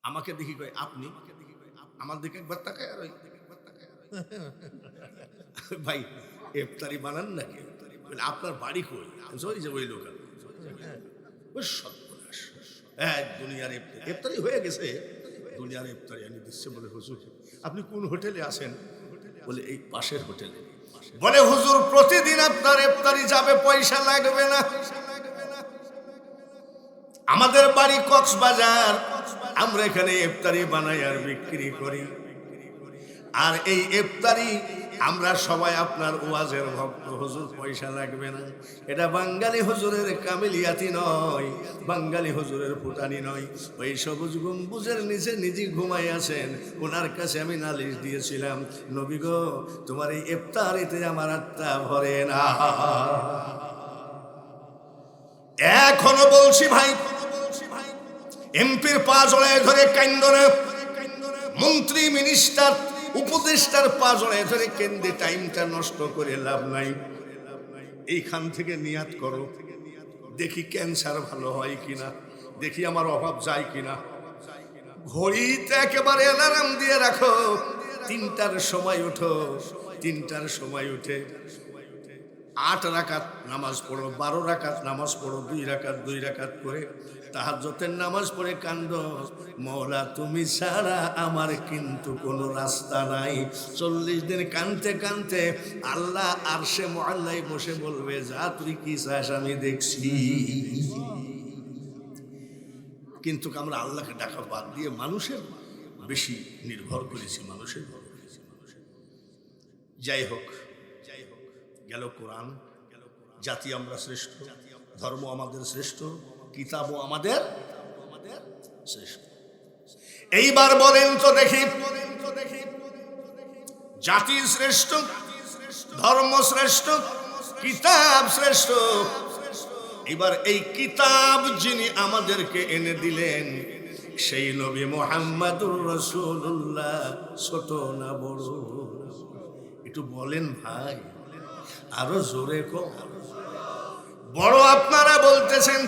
আমাকে দেখি কয় আপনি, আমার দিকে একবার তাকায় আর ওই ভাই ইফতারি বানান নাকি? আপনার বাড়ি কই? ওই যে ওই লোক ওই সর্বনাশ। এক দুনিয়ার ইফতারি হয়ে গেছে, দুনিয়ার ইফতারি আমি দিচ্ছে বলে হুজুর আপনি কোন হোটেলে আছেন? বলে এই পাশের হোটেলে। বলে হুজুর প্রতিদিন আপনার ইফতারি যাবে, পয়সা লাগবে না। আমাদের বাড়ি কক্সবাজার, আমরা এখানে ইফতারি বানাই আর বিক্রি করি। আর এই ইফতারি আমরা সবাই আপনার ওয়াজের ভক্ত, হুজুর পয়সা লাগবে না। এটা বাঙালি হুজুরের কামিলিয়াতি নয়, বাঙালি হুজুরের ফুটানি নয়। ওই সবুজ গম্বুজের নিচে নিজে ঘুমাই আছেন, ওনার কাছে আমি নালিশ দিয়েছিলাম, নবী গো তোমার এই ইফতারিতে আমার আত্মা ভরে না। এখনো বলছি ভাই, এমপির পা জড়ায় ধরে কান্দরে, মন্ত্রী মিনিস্টার উপদেষ্টার পা জড়ায় ধরে কেন্দ্রে টাইমটা নষ্ট করে লাভ নাই। এইখান থেকে নিয়াত করো, দেখি ক্যান্সার ভালো হয় কিনা, দেখি আমার অভাব যায় কিনা। ঘড়িতে একেবারে অ্যালার্ম দিয়ে রাখো, 3টার সময় উঠো, 3টার সময় উঠে 8 রাকাত নামাজ পড়ো, 12 রাকাত নামাজ পড়ো, 2 রাকাত করে তাহাজ্জুদের নামাজ পড়ে কান্দো, মওলা তুমি ছাড়া আমার কিন্তু কোনো রাস্তা নাই। 40 দিন কানতে কানতে আল্লাহ আরশে মুআল্লায় বসে বলবে, যা তুই কি চাস আমি দেখছি। কিন্তু আমরা আল্লাহকে ডাকা বাদ দিয়ে মানুষের বেশি নির্ভর করেছি, মানুষের। যাই হোক গেল কোরআন। জাতি আমরা শ্রেষ্ঠ, ধর্ম আমাদের শ্রেষ্ঠ, কিতাবও আমাদের শ্রেষ্ঠ। এইবার বলেন তো দেখি, জাতি শ্রেষ্ঠ, ধর্ম শ্রেষ্ঠ, কিতাব শ্রেষ্ঠ। এবার এই কিতাব যিনি আমাদেরকে এনে দিলেন, সেই নবী মুহাম্মদুর রাসূলুল্লাহ, ছোট না বড়? একটু বলেন ভাই, আরো জোরে কো। বড় আপনারা বলতেছেন।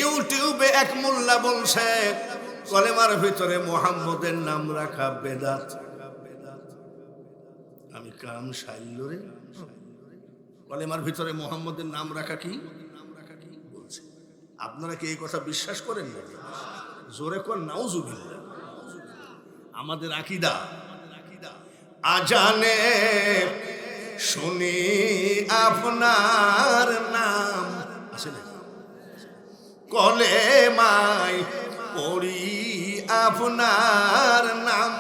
ইউটিউবে এক মোল্লা বলছে কলেমার ভিতরে মুহাম্মদের নাম রাখা বেদাত। আমি কাম সাইল রে, কলেমার ভিতরে মুহাম্মদের নাম রাখা কি বলছে? আপনারা কি এই কথা বিশ্বাস করেন না? জোরে কর নাউজুবিল্লাহ। আমাদের আকীদা, আজানে শুনি আপনার নাম, আছে না? কলেমায় পড়ি আপনার নাম,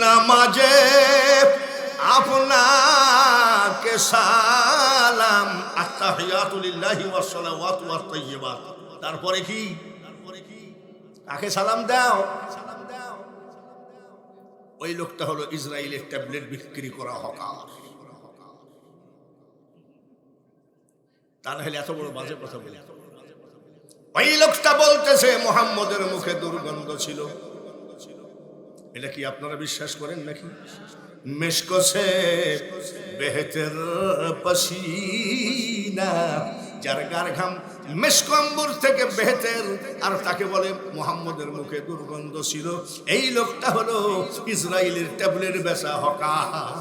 নামাজে আপনাকে সালাম, আত্তাহিয়াতু লিল্লাহি ওয়াস সালাওয়াতু ওয়াত তাইয়্যিবাত। তারপরে কি? কাকে সালাম দাও? ওই লোকটা হলো ইসরায়েলের ট্যাবলেট বিক্রি করা হকার। তা না হলে এত বড় বাজে কথা বলে। ওই লোকটা বলতেছে মুহাম্মদের মুখে দুর্গন্ধ ছিল। এটা কি আপনারা বিশ্বাস করেন নাকি? মেশক সে বেহতর পসিনা, যার গার ঘাম মেশক আম্বর থেকে বেহতর, আর তাকে বলে মুহাম্মদের মুখে দুর্গন্ধ ছিল। এই লোকটা হলো ইসরায়েলের ট্যাবলেট বেচা হকার।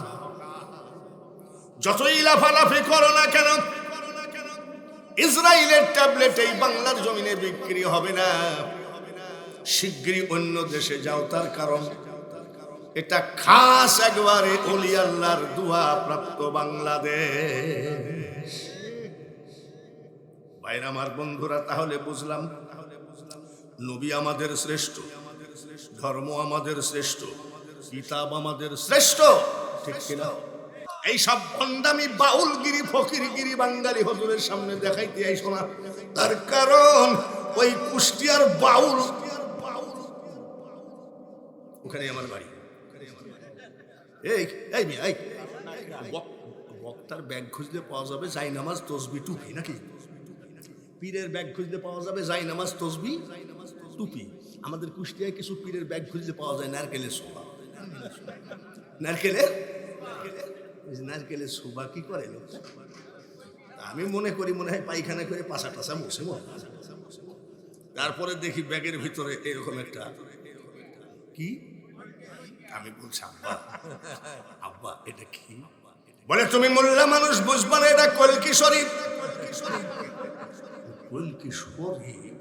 যতই লাফালাফি করো না কেন, ইসরায়েলের ট্যাবলেট এই বাংলার জমিনে বিক্রি হবে না। শিগগিরই অন্য দেশে যাও, তার কারণ এটা খাস একবারে ওলি আল্লাহর দোয়া প্রাপ্ত বাংলাদেশ। ভাইরা আমার, বন্ধুরা, তাহলে বুঝলাম নবী আমাদের শ্রেষ্ঠ, ধর্ম আমাদের শ্রেষ্ঠ, কিতাব আমাদের শ্রেষ্ঠ, ঠিক কিনা? এই সব ভণ্ডামি বাউলগিরি ফকিরগিরি বাঙালি হুজুরের সামনে দেখাইতে আইসো না। তার কারণ ওই কুষ্টিয়ার বাউল, ওখানে আমার বাড়ি। এই বক্তার ব্যাগ খুঁজলে পাওয়া যাবে জায়নামাজ, তসবি, টুপি, নাকি? পীরের ব্যাগ খুঁজলে পাওয়া যাবে জায়নামাজ, তসবি, টুপি। আমাদের কুষ্টিয়ায় কিছু পীরের ব্যাগ খুঁজলে পাওয়া যায় নারকেলের শোভা। নারকেলের শোভা কি করে লোকটা? আমি মনে করি মনে হয় পায়খানা করে পাশা টাশা মুছে। তারপরে দেখি ব্যাগের ভিতরে এরকম একটা কি, আমি বলছি আব্বা আব্বা এটা কি? বলে তুমি মোল্লা মানুষ বুঝবা না, এটা কলকি শরীফ। কলকি শরীফ,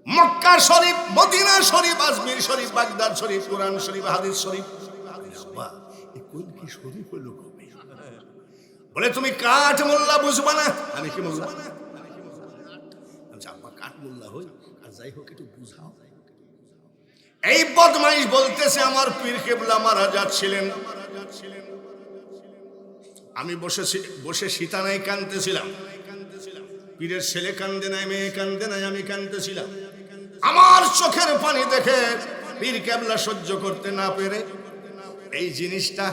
মক্কা শরীফ, মদিনা শরীফ, আজমির শরীফ, বাগদাদ শরীফ, কোরআন শরীফ, হাদিস শরীফ। আব্বা এই কলকি শরীফ হলো কবে? বলে তুমি কাঠ মোল্লা বুঝবা না। আমি কি মোল্লা? আব্বা কাঠ মোল্লা হই আর যাই হোক একটু বুঝাও। এই বদমাইশ বলতেছে আমার পীর কেবলা মারা যাচ্ছিলেন, আমি বসে সীতানাই কাঁদতেছিলাম। পীরের ছেলে কান্দে নাই, মেয়ে কান্দে নাই, আমি কান্দতেছিলাম। আমার চোখের পানি দেখে পীর কেবলা সহ্য করতে না পেরে এই জিনিসটা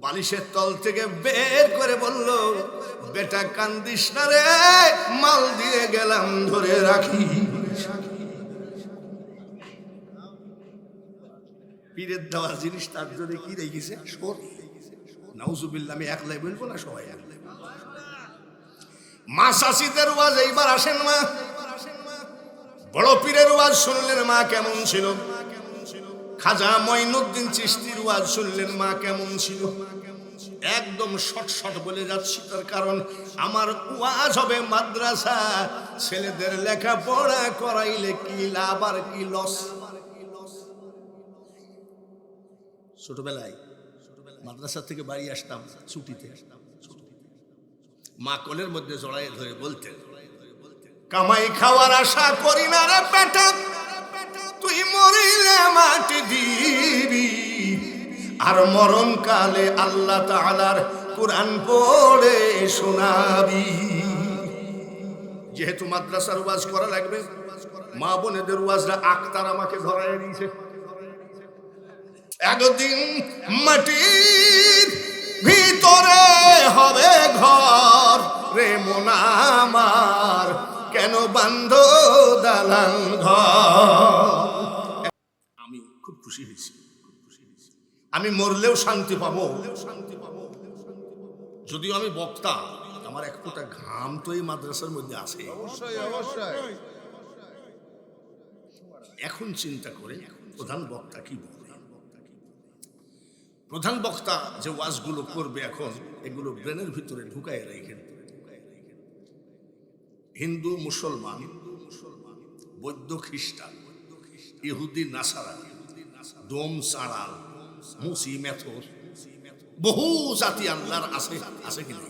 বালিশের তল থেকে বের করে বলল, বেটা কান্দিস না রে, মাল দিয়ে গেলাম ধরে রাখি। পীরের দেওয়া জিনিস তার জন্য কি রেখেছে? নাউজুবিল্লাহ। আমি একলাই বলবো না, সবাই একলাই। মা শাসিদের ওয়াজ এইবার আসেন মা। বড় পীরের ওয়াজ শুনলেন মা কেমন ছিল, খাজা মঈনুদ্দিন চিশতির ওয়াজ শুনলেন মা কেমন ছিল। একদম শর্ট শর্ট বলে যাচ্ছি, তার কারণ আমার ওয়াজ হবে মাদ্রাসা, ছেলেদের লেখাপড়া করাইলে কি লাভ আর কি লস। ছোটবেলায় মাদ্রাসা থেকে বাড়ি আসতাম ছুটিতে, মা কোলের মধ্যে জড়াইয়ে ধরে বলতেন, কামাই খাওয়ার আশা করি না রে বেটা, তুই মরিলে মাটি দিবি, আর মরণ কালে আল্লাহ তাআলার কোরআন পড়ে শোনাবি। যেহেতু মাদ্রাসার ওয়াজ করা লাগবে, মা বোনেদের ওয়াজটা আক্তার আমাকে ধরাই দিয়েছে। একদিন মাটির ভিতরে হবে ঘর রে মন আমার, কেন বান্ধ দালান ঘর। আমি খুব খুশি হয়েছি, আমি মরলেও শান্তি পাবো। যদিও আমি বক্তা, আমার এক ফোঁটা ঘাম তো এই মাদ্রাসার মধ্যে আছে। এখন চিন্তা করে প্রধান বক্তা কি বলে। প্রধান বক্তা যে ওয়াজগুলো করবে এখন, এগুলো ব্রেনের ভিতরে ঢুকায় রাখেন। হিন্দু মুসলমান, বৌদ্ধ খ্রিস্টান, ইহুদি নাসারা, ডোম চাড়াল, মুসি মেথর, বহু জাতি আল্লাহর আছে, আছে কিনা?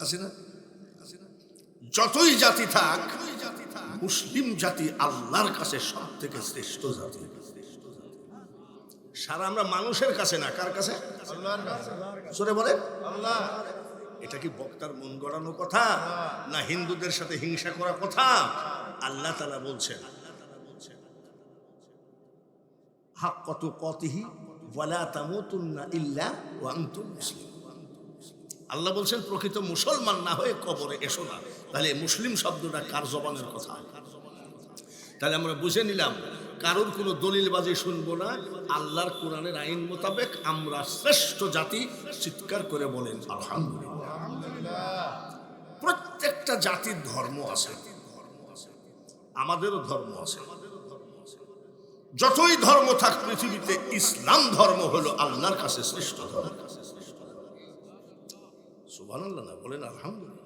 আছে না? যতই জাতি থাক, মুসলিম জাতি আল্লাহর কাছে সব থেকে শ্রেষ্ঠ জাতি। সারা আমরা মানুষের কাছে না, কার কাছে? আল্লাহর কাছে। সরে বলে আল্লাহ। এটা কি বক্তার মন গড়ানো কথা, না হিন্দুদের সাথে হিংসা করা কথা? আল্লাহ তাআলা বলছেন, হাক্কাত তুকাতিহি ওয়ালা তামুতুন্না ইল্লা ওয়া আনতুম মুসলিমুন। আল্লাহ বলছেন প্রকৃত মুসলমান না হয়ে কবরে এসো না। তাহলে মুসলিম শব্দটা কার জবানের কথা? তাহলে আমরা বুঝে নিলাম, কারোর কোনো দলিলবাজি শুনবো না, আল্লাহর কোরআনের আইন মোতাবেক আমরা শ্রেষ্ঠ জাতি। চিৎকার করে বলেন আলহামদুলিল্লাহ। প্রত্যেকটা জাতির ধর্ম আছে, আমাদেরও ধর্ম আছে। যতই ধর্ম থাক পৃথিবীতে, ইসলাম ধর্ম হলো আল্লাহর কাছে শ্রেষ্ঠ ধর্ম। সুবহানাল্লাহ না বলেন আলহামদুলিল্লাহ।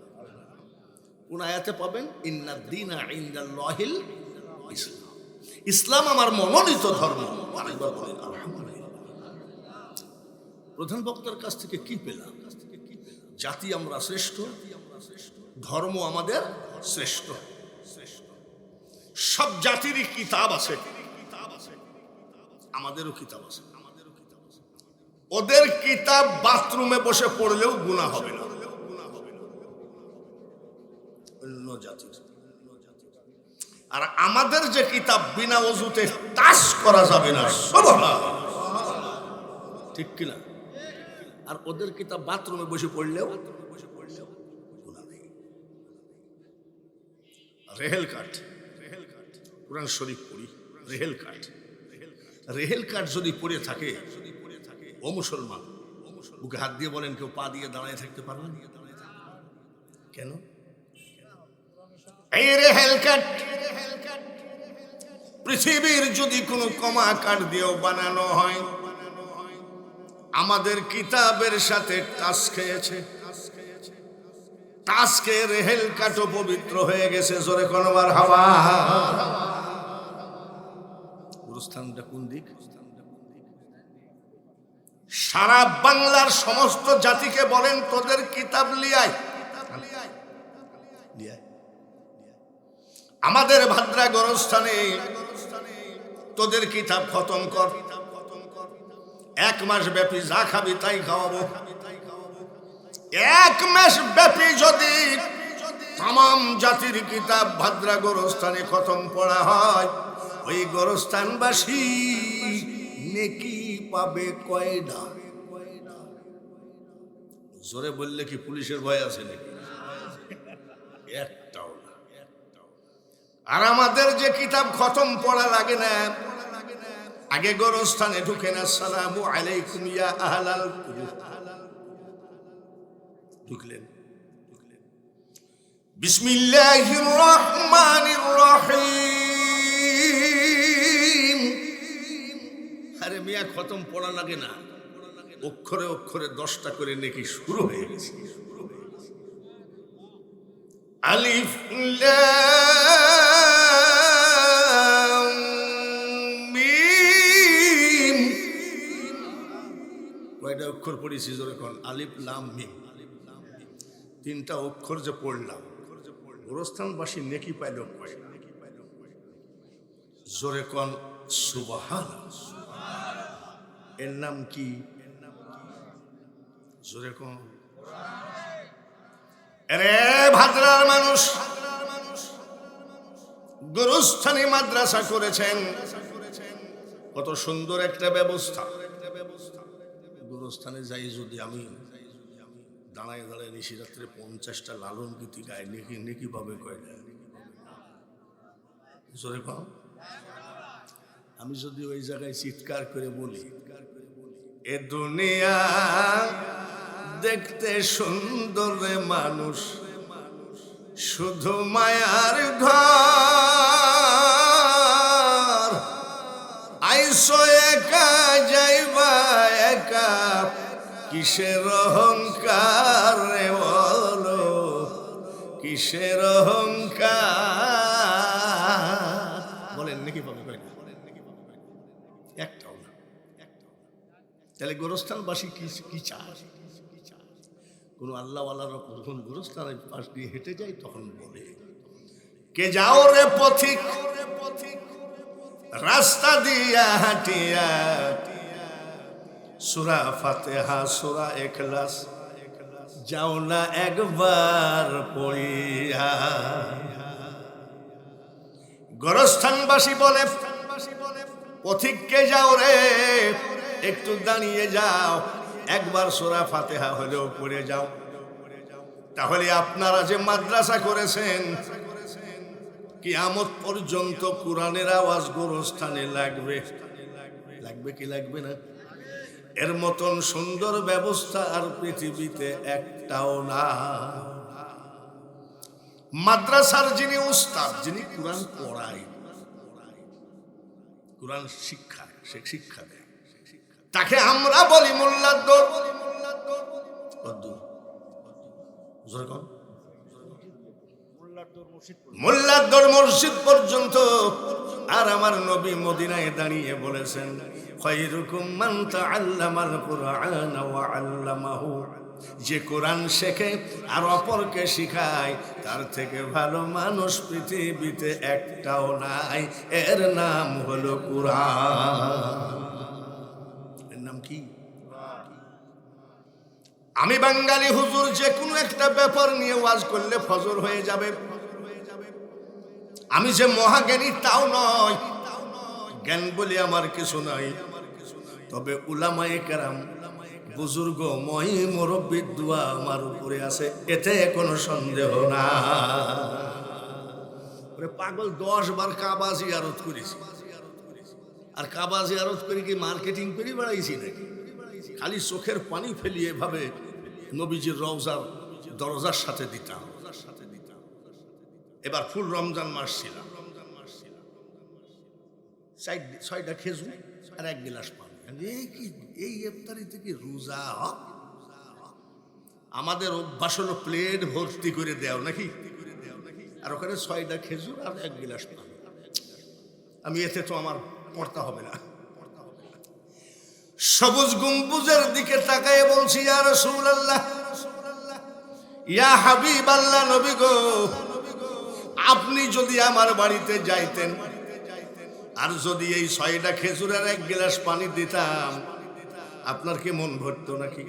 কোন আয়াতে পাবেন, ইন্নাদ দীনা ইনদাল্লাহিল ইসলাম, ইসলাম আমার মনোনীত ধর্ম। আরেকবার বলেন আলহামদুলিল্লাহ। প্রধান বক্তার কাছ থেকে কি পেলাম? জাতি আমরা শ্রেষ্ঠ, ধর্ম আমাদের শ্রেষ্ঠ। সব জাতিরই কিতাব আছে, আমাদেরও কিতাব আছে। ওদের কিতাব বাথরুমে বসে পড়লেও গুনাহ হবে না, অন্য জাতির। আর আমাদের যে কিতাব বিনা ওযুতে তাস করা যাবে না, সুবহানাল্লাহ, ঠিক কিনা? আর ওদের কিতাব বাথরুমে বসে পড়লেও গুনাহ নেই। রেহেল কাঠ, কোরআন শরীফ পড়ি, রেহেল কাঠ, রেহেল কাঠ যদি পড়ে থাকে, ও মুসলমান, বুকে হাত দিয়ে বলেন, কেউ পা দিয়ে দাঁড়ায় থাকতে পারবে? কেন? এই রেহেল কাট পৃথিবীর যদি কোনো কমা কাট দিয়েও বানানো হয়, আমাদের কিতাবের সাথে টাচ খেয়েছে, টাচকে রেহেল কাটও পবিত্র হয়ে গেছে। জোরে কোনবার হাওয়া। গুরুস্থানটা কোন দিক? সারা বাংলার সমস্ত জাতিকে বলেন তোদের কিতাব লিয়ায়, আমাদের ভাদ্রা গোরস্থানে তোদের কিতাব খতম কর। 1 মাস ব্যাপী যা খাবি তাই খাওয়াবো। 1 মাস ব্যাপী যদি তাম জাতির কিতাব ভাদ্রা গোরস্থানে খতম পড়া হয়, ওই গোরস্থানবাসী নেকি পাবে কয়টা? জোরে বললে কি পুলিশের ভয় আছে নাকি? একটাও না। আর আমাদের যে কিতাব খতম পড়া লাগে না, আগে গোরস্থানে ঢুকেন আসসালামু আলাইকুম ইয়া আহলাল, ঢুকলেন বিসমিল্লাহির রহমানির রহিম। আরে মিয়া খতম পড়া লাগে না, অক্ষরে অক্ষরে 10টা করে নেকি শুরু হয়ে গেছে। আলিফ লাম মিম। কয়টা অক্ষর পড়েছি জোরে কোন? আলিফ লাম মিম। 3টা অক্ষর যে পড়লাম, গোরস্থানবাসী নেকি পাইল কয়টা? জোরে কোন সুবহানাল্লাহ। এর নাম কি? জোরে কোন। আরে ভাদ্রার মানুষ গোরস্থানে মাদ্রাসা করেছেন, কত সুন্দর একটা ব্যবস্থা। গোরস্থানে যাই যদি আমি দাঁড়ায় দাঁড়ায় নিশিরাত্রে 50টা লালন গীতি গায়, নেকি নেকি পাবে কয়টা? জোরে কম। আমি যদি ওই জায়গায় চিৎকার করে বলি, এ দুনিয়া দেখতে সুন্দর রে মানুষ, শুধু মায়ার ঘর, আইসো একা যাইবা একা, কিসের অহংকার রে বলো, কিসের অহংকার? বলেন নাকি পাবে কয়টা? একটাও না। তাহলে গোরস্থানবাসী কি চায়? কোন আল্লাহওয়ালার যখন গোরস্থানের পাশ দিয়ে হেঁটে যায় তখন বলে, কে যাও রে পথিক রাস্তা দিয়া হাঁটিয়া, সূরা ফাতিহা সূরা ইখলাস যাও না একবার পড়িয়া। গোরস্থানবাসী বলে, পথিককে যাও রে একটু দাঁড়িয়ে যাও, একবার সূরা ফাতিহা হলেও পড়ে যাও। তাহলে আপনারা যে মাদ্রাসা করেছেন, কিয়ামত পর্যন্ত কোরআনের আওয়াজ গোরস্থানে লাগবে। লাগবে কি লাগবে না? এর মতন সুন্দর ব্যবস্থা আর পৃথিবীতে একটাও না। মাদ্রাসার যিনি উস্তাদ, যিনি কোরআন পড়ায়, কোরআন শিক্ষা, সে শিক্ষা দেয়, তাকে আমরা বলি মোল্লার দর। মোল্লার দর মসজিদ পর্যন্ত। আর আমার নবী মদিনায় দাঁড়িয়ে বলেছেন, খায়রুকুম মান তাআল্লামাল কুরআনা ওয়া আল্লামাহু, যে কোরআন শেখে আর অপরকে শিখায়, তার থেকে ভালো মানুষ পৃথিবীতে একটাও নাই। এর নাম হলো কোরআন। এর নাম কি? আমি বাঙালি হুজুর যে কোনো একটা ব্যাপার নিয়ে ওয়াজ করলে ফজর হয়ে যাবে। আমি যে মহাজ্ঞানী তাও নয়, জ্ঞান বলে আমার কিছু নাই। তবে উলামায়ে কেরাম, বুজুর্গ মহি মুরব্বির দোয়া আমার উপরে আছে, এতে কোনো সন্দেহ না। পাগল 10 বার কাবা জিয়ারত করেছি, আর কাবা জিয়ারত করে কি মার্কেটিং করে বেড়াইছি নাকি? খালি চোখের পানি ফেলিয়ে ভাবে নবীজির রওজার দরজার সাথে দিতাম। এবার ফুল রমজান মাস ছিল, 6টা খেজুর আর 1 গ্লাস পানি। এই ইফতারিতে কি রোজা? আমাদের অভ্যাস হলো প্লেট ভর্তি করে দেও নাকি, আর ওখানে 6টা খেজুর আর 1 গ্লাস পানি। আমি এতে তো আমার পড়তে হবে না। সবুজ গম্বুজের দিকে তাকায় বলছি, ইয়া রাসূলুল্লাহ, ইয়া হাবিবাল্লাহ, নবী গো, আপনি যদি আমার বাড়িতে যাইতেন আর যদি এই 6টা খেজুরের 1 গ্লাস পানি দিতাম, আপনার কি মন ভরতো নাকি?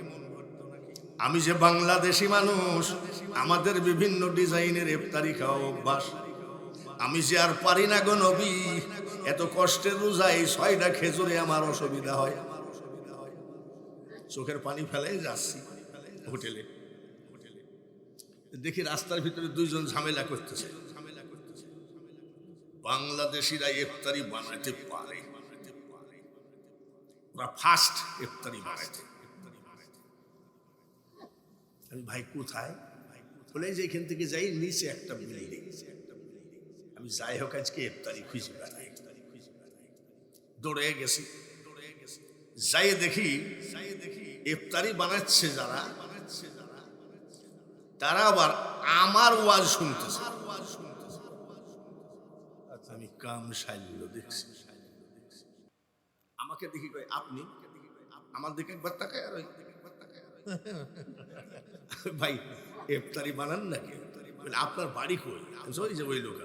আমি যে বাংলাদেশি মানুষ, আমাদের বিভিন্ন ডিজাইনের ইফতারি খাওয়া অভ্যাস। আমি যে আর পারি না গো নবী, এত কষ্টের রোজা, এই 6টা খেজুরে আমার অসুবিধা হয়। চোখের পানি ফেলে যাচ্ছি হোটেলে, দেখি রাস্তার ভিতরে 2 জন ঝামেলা করতেছে। বাংলাদেশিরা ইফতারি বানাতে পারে, ওরা ফাস্ট ইফতারি বানাইতে। আমি ভাই কোথায়? বলে যে এখান থেকে যাই, নিচে একটা বিল্ডিং। আমি যাই হোক আজকে ইফতারি খুঁজে বেড়াই। দৌড়ে গেছি, যাই দেখি ইফতারি বানাচ্ছে যারা, তারা আবার আমার ওয়াজ শুনতেছে। আমি কাম সাইল দেখছি, আমাকে দেখি কই আপনি, আমার দিকে একবার তাকায় আর ভাই ইফতারি বানান নাকি? আপনার বাড়ি কই? যে ওই লোক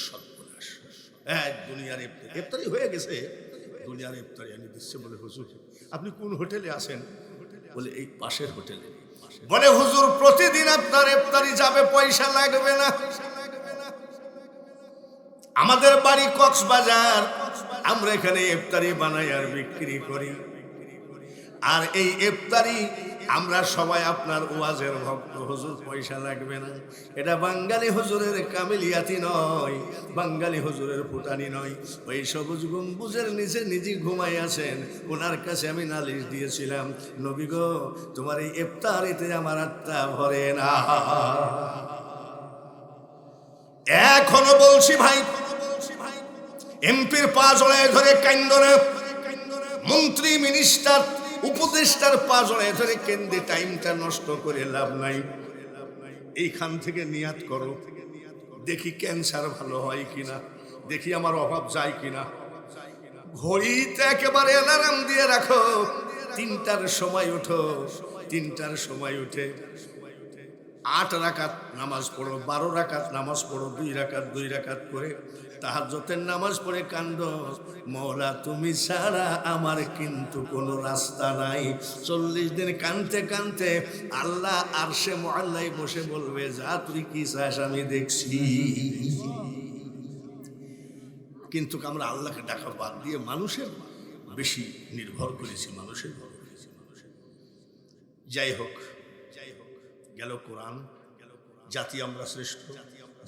সর্বনাশ, দুনিয়ার ইফতারি হয়ে গেছে, দুনিয়ার ইফতারি আমি দিচ্ছে। বলে হুজুর আপনি কোন হোটেলে আছেন? বলে এই পাশের হোটেলে। বলে হুজুর প্রতিদিন আপনার ইফতারি যাবে, পয়সা লাগবে না। আমাদের বাড়ি কক্সবাজার, আমরা এখানে ইফতারি বানাই আর বিক্রি করি। আর এই ইফতারি আমরা সবাই আপনার ওয়াজের ভক্ত, হুজুর পয়সা লাগবে না। এটা বাঙালি হুজুরের কামিলিয়াতি নয়, বাঙালি হুজুরের ফুটানি নয়। ওই সবুজ গম্বুজের নিচে নিজে ঘুমাই আছেন, ওনার কাছে আমি নালিশ দিয়েছিলাম, নবী গো, তোমার এই ইফতারিতে আমার আত্মা ভরে না। এখনো বলছি ভাই, এমপির পা জড়ায় ধরে কান্দনে, মন্ত্রী মিনিস্টার উপদেষ্টার পা জড়ায় ধরে কেন্দ্রে টাইমটা নষ্ট করে লাভ নাই। এইখান থেকে নিয়াত করো, দেখি ক্যান্সার ভালো হয় কিনা, দেখি আমার অভাব যায় কিনা। ঘড়িতে একেবারে অ্যালার্ম দিয়ে রাখো, 3টার সময় উঠো, 3টার সময় উঠে 8 রাকাত নামাজ পড়ো, 12 রাকাত নামাজ পড়ো, 2 রাকাত করে তাহাজ্জুদের নামাজ পড়ে কান্দ, মওলা তুমি ছাড়া আমার কিন্তু কোনো রাস্তা নাই। 40 দিন কানতে কানতে আল্লাহ আরশে মুআল্লায় বসে বলবে, যা তুই কি চাস আমি দেখছি। কিন্তু আমরা আল্লাহকে ডাকা বাদ দিয়ে মানুষের বেশি নির্ভর করেছি, মানুষের। যাই হোক গেল কোরআন। জাতি আমরা শ্রেষ্ঠ,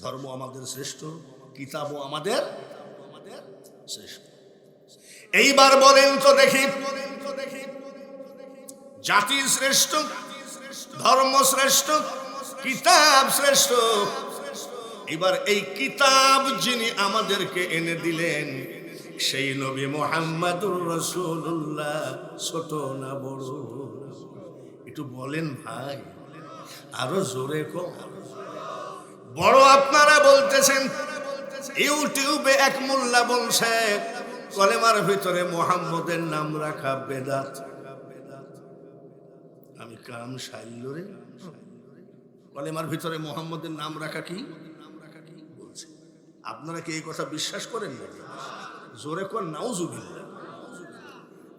ধর্ম আমাদের শ্রেষ্ঠ, কিতাবও আমাদের শ্রেষ্ঠ। এইবার বলেন তো দেখি, জাতি শ্রেষ্ঠ, ধর্ম শ্রেষ্ঠ, কিতাব শ্রেষ্ঠ। এবার এই কিতাব যিনি আমাদেরকে এনে দিলেন, সেই নবী মুহাম্মদুর রাসূলুল্লাহ, ছোট না বড়? একটু বলেন ভাই, আরো জোরে কর। বড় আপনারা বলতেছেন। ইউটিউবে এক মোল্লা বলছে কলেমার ভিতরে মুহাম্মদের নাম রাখা বেদাত। আমি কাম সাইল রে, কলেমার ভিতরে মুহাম্মদের নাম রাখা কি বলছে? আপনারা কি এই কথা বিশ্বাস করেন না? জোরে কর নাউজুবিল্লাহ।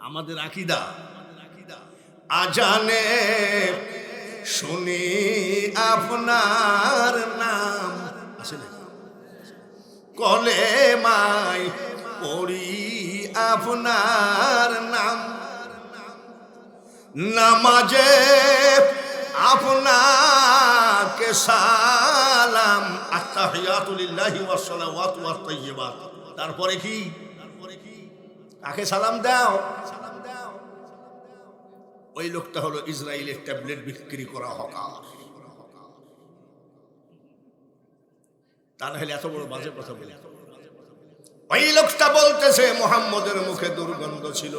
আমাদের আকীদা, আজানে শুনি আপনার নাম, আসলে কলেমায় পড়ি আপনার নাম, নামাজে আপনাকে সালাম, আত্তাহিয়াতু লিল্লাহি ওয়াস সালাওয়াতু ওয়াত তাইয়্যিবাত। তারপরে কি? কাকে সালাম দাও? ওই লোকটা হলো ইসরায়েলের ট্যাবলেট বিক্রি করা হকার। তা না হলে এত বড় বাজে কথা বলে। ওই লোকটা বলতেছে মুহাম্মদের মুখে দুর্গন্ধ ছিল।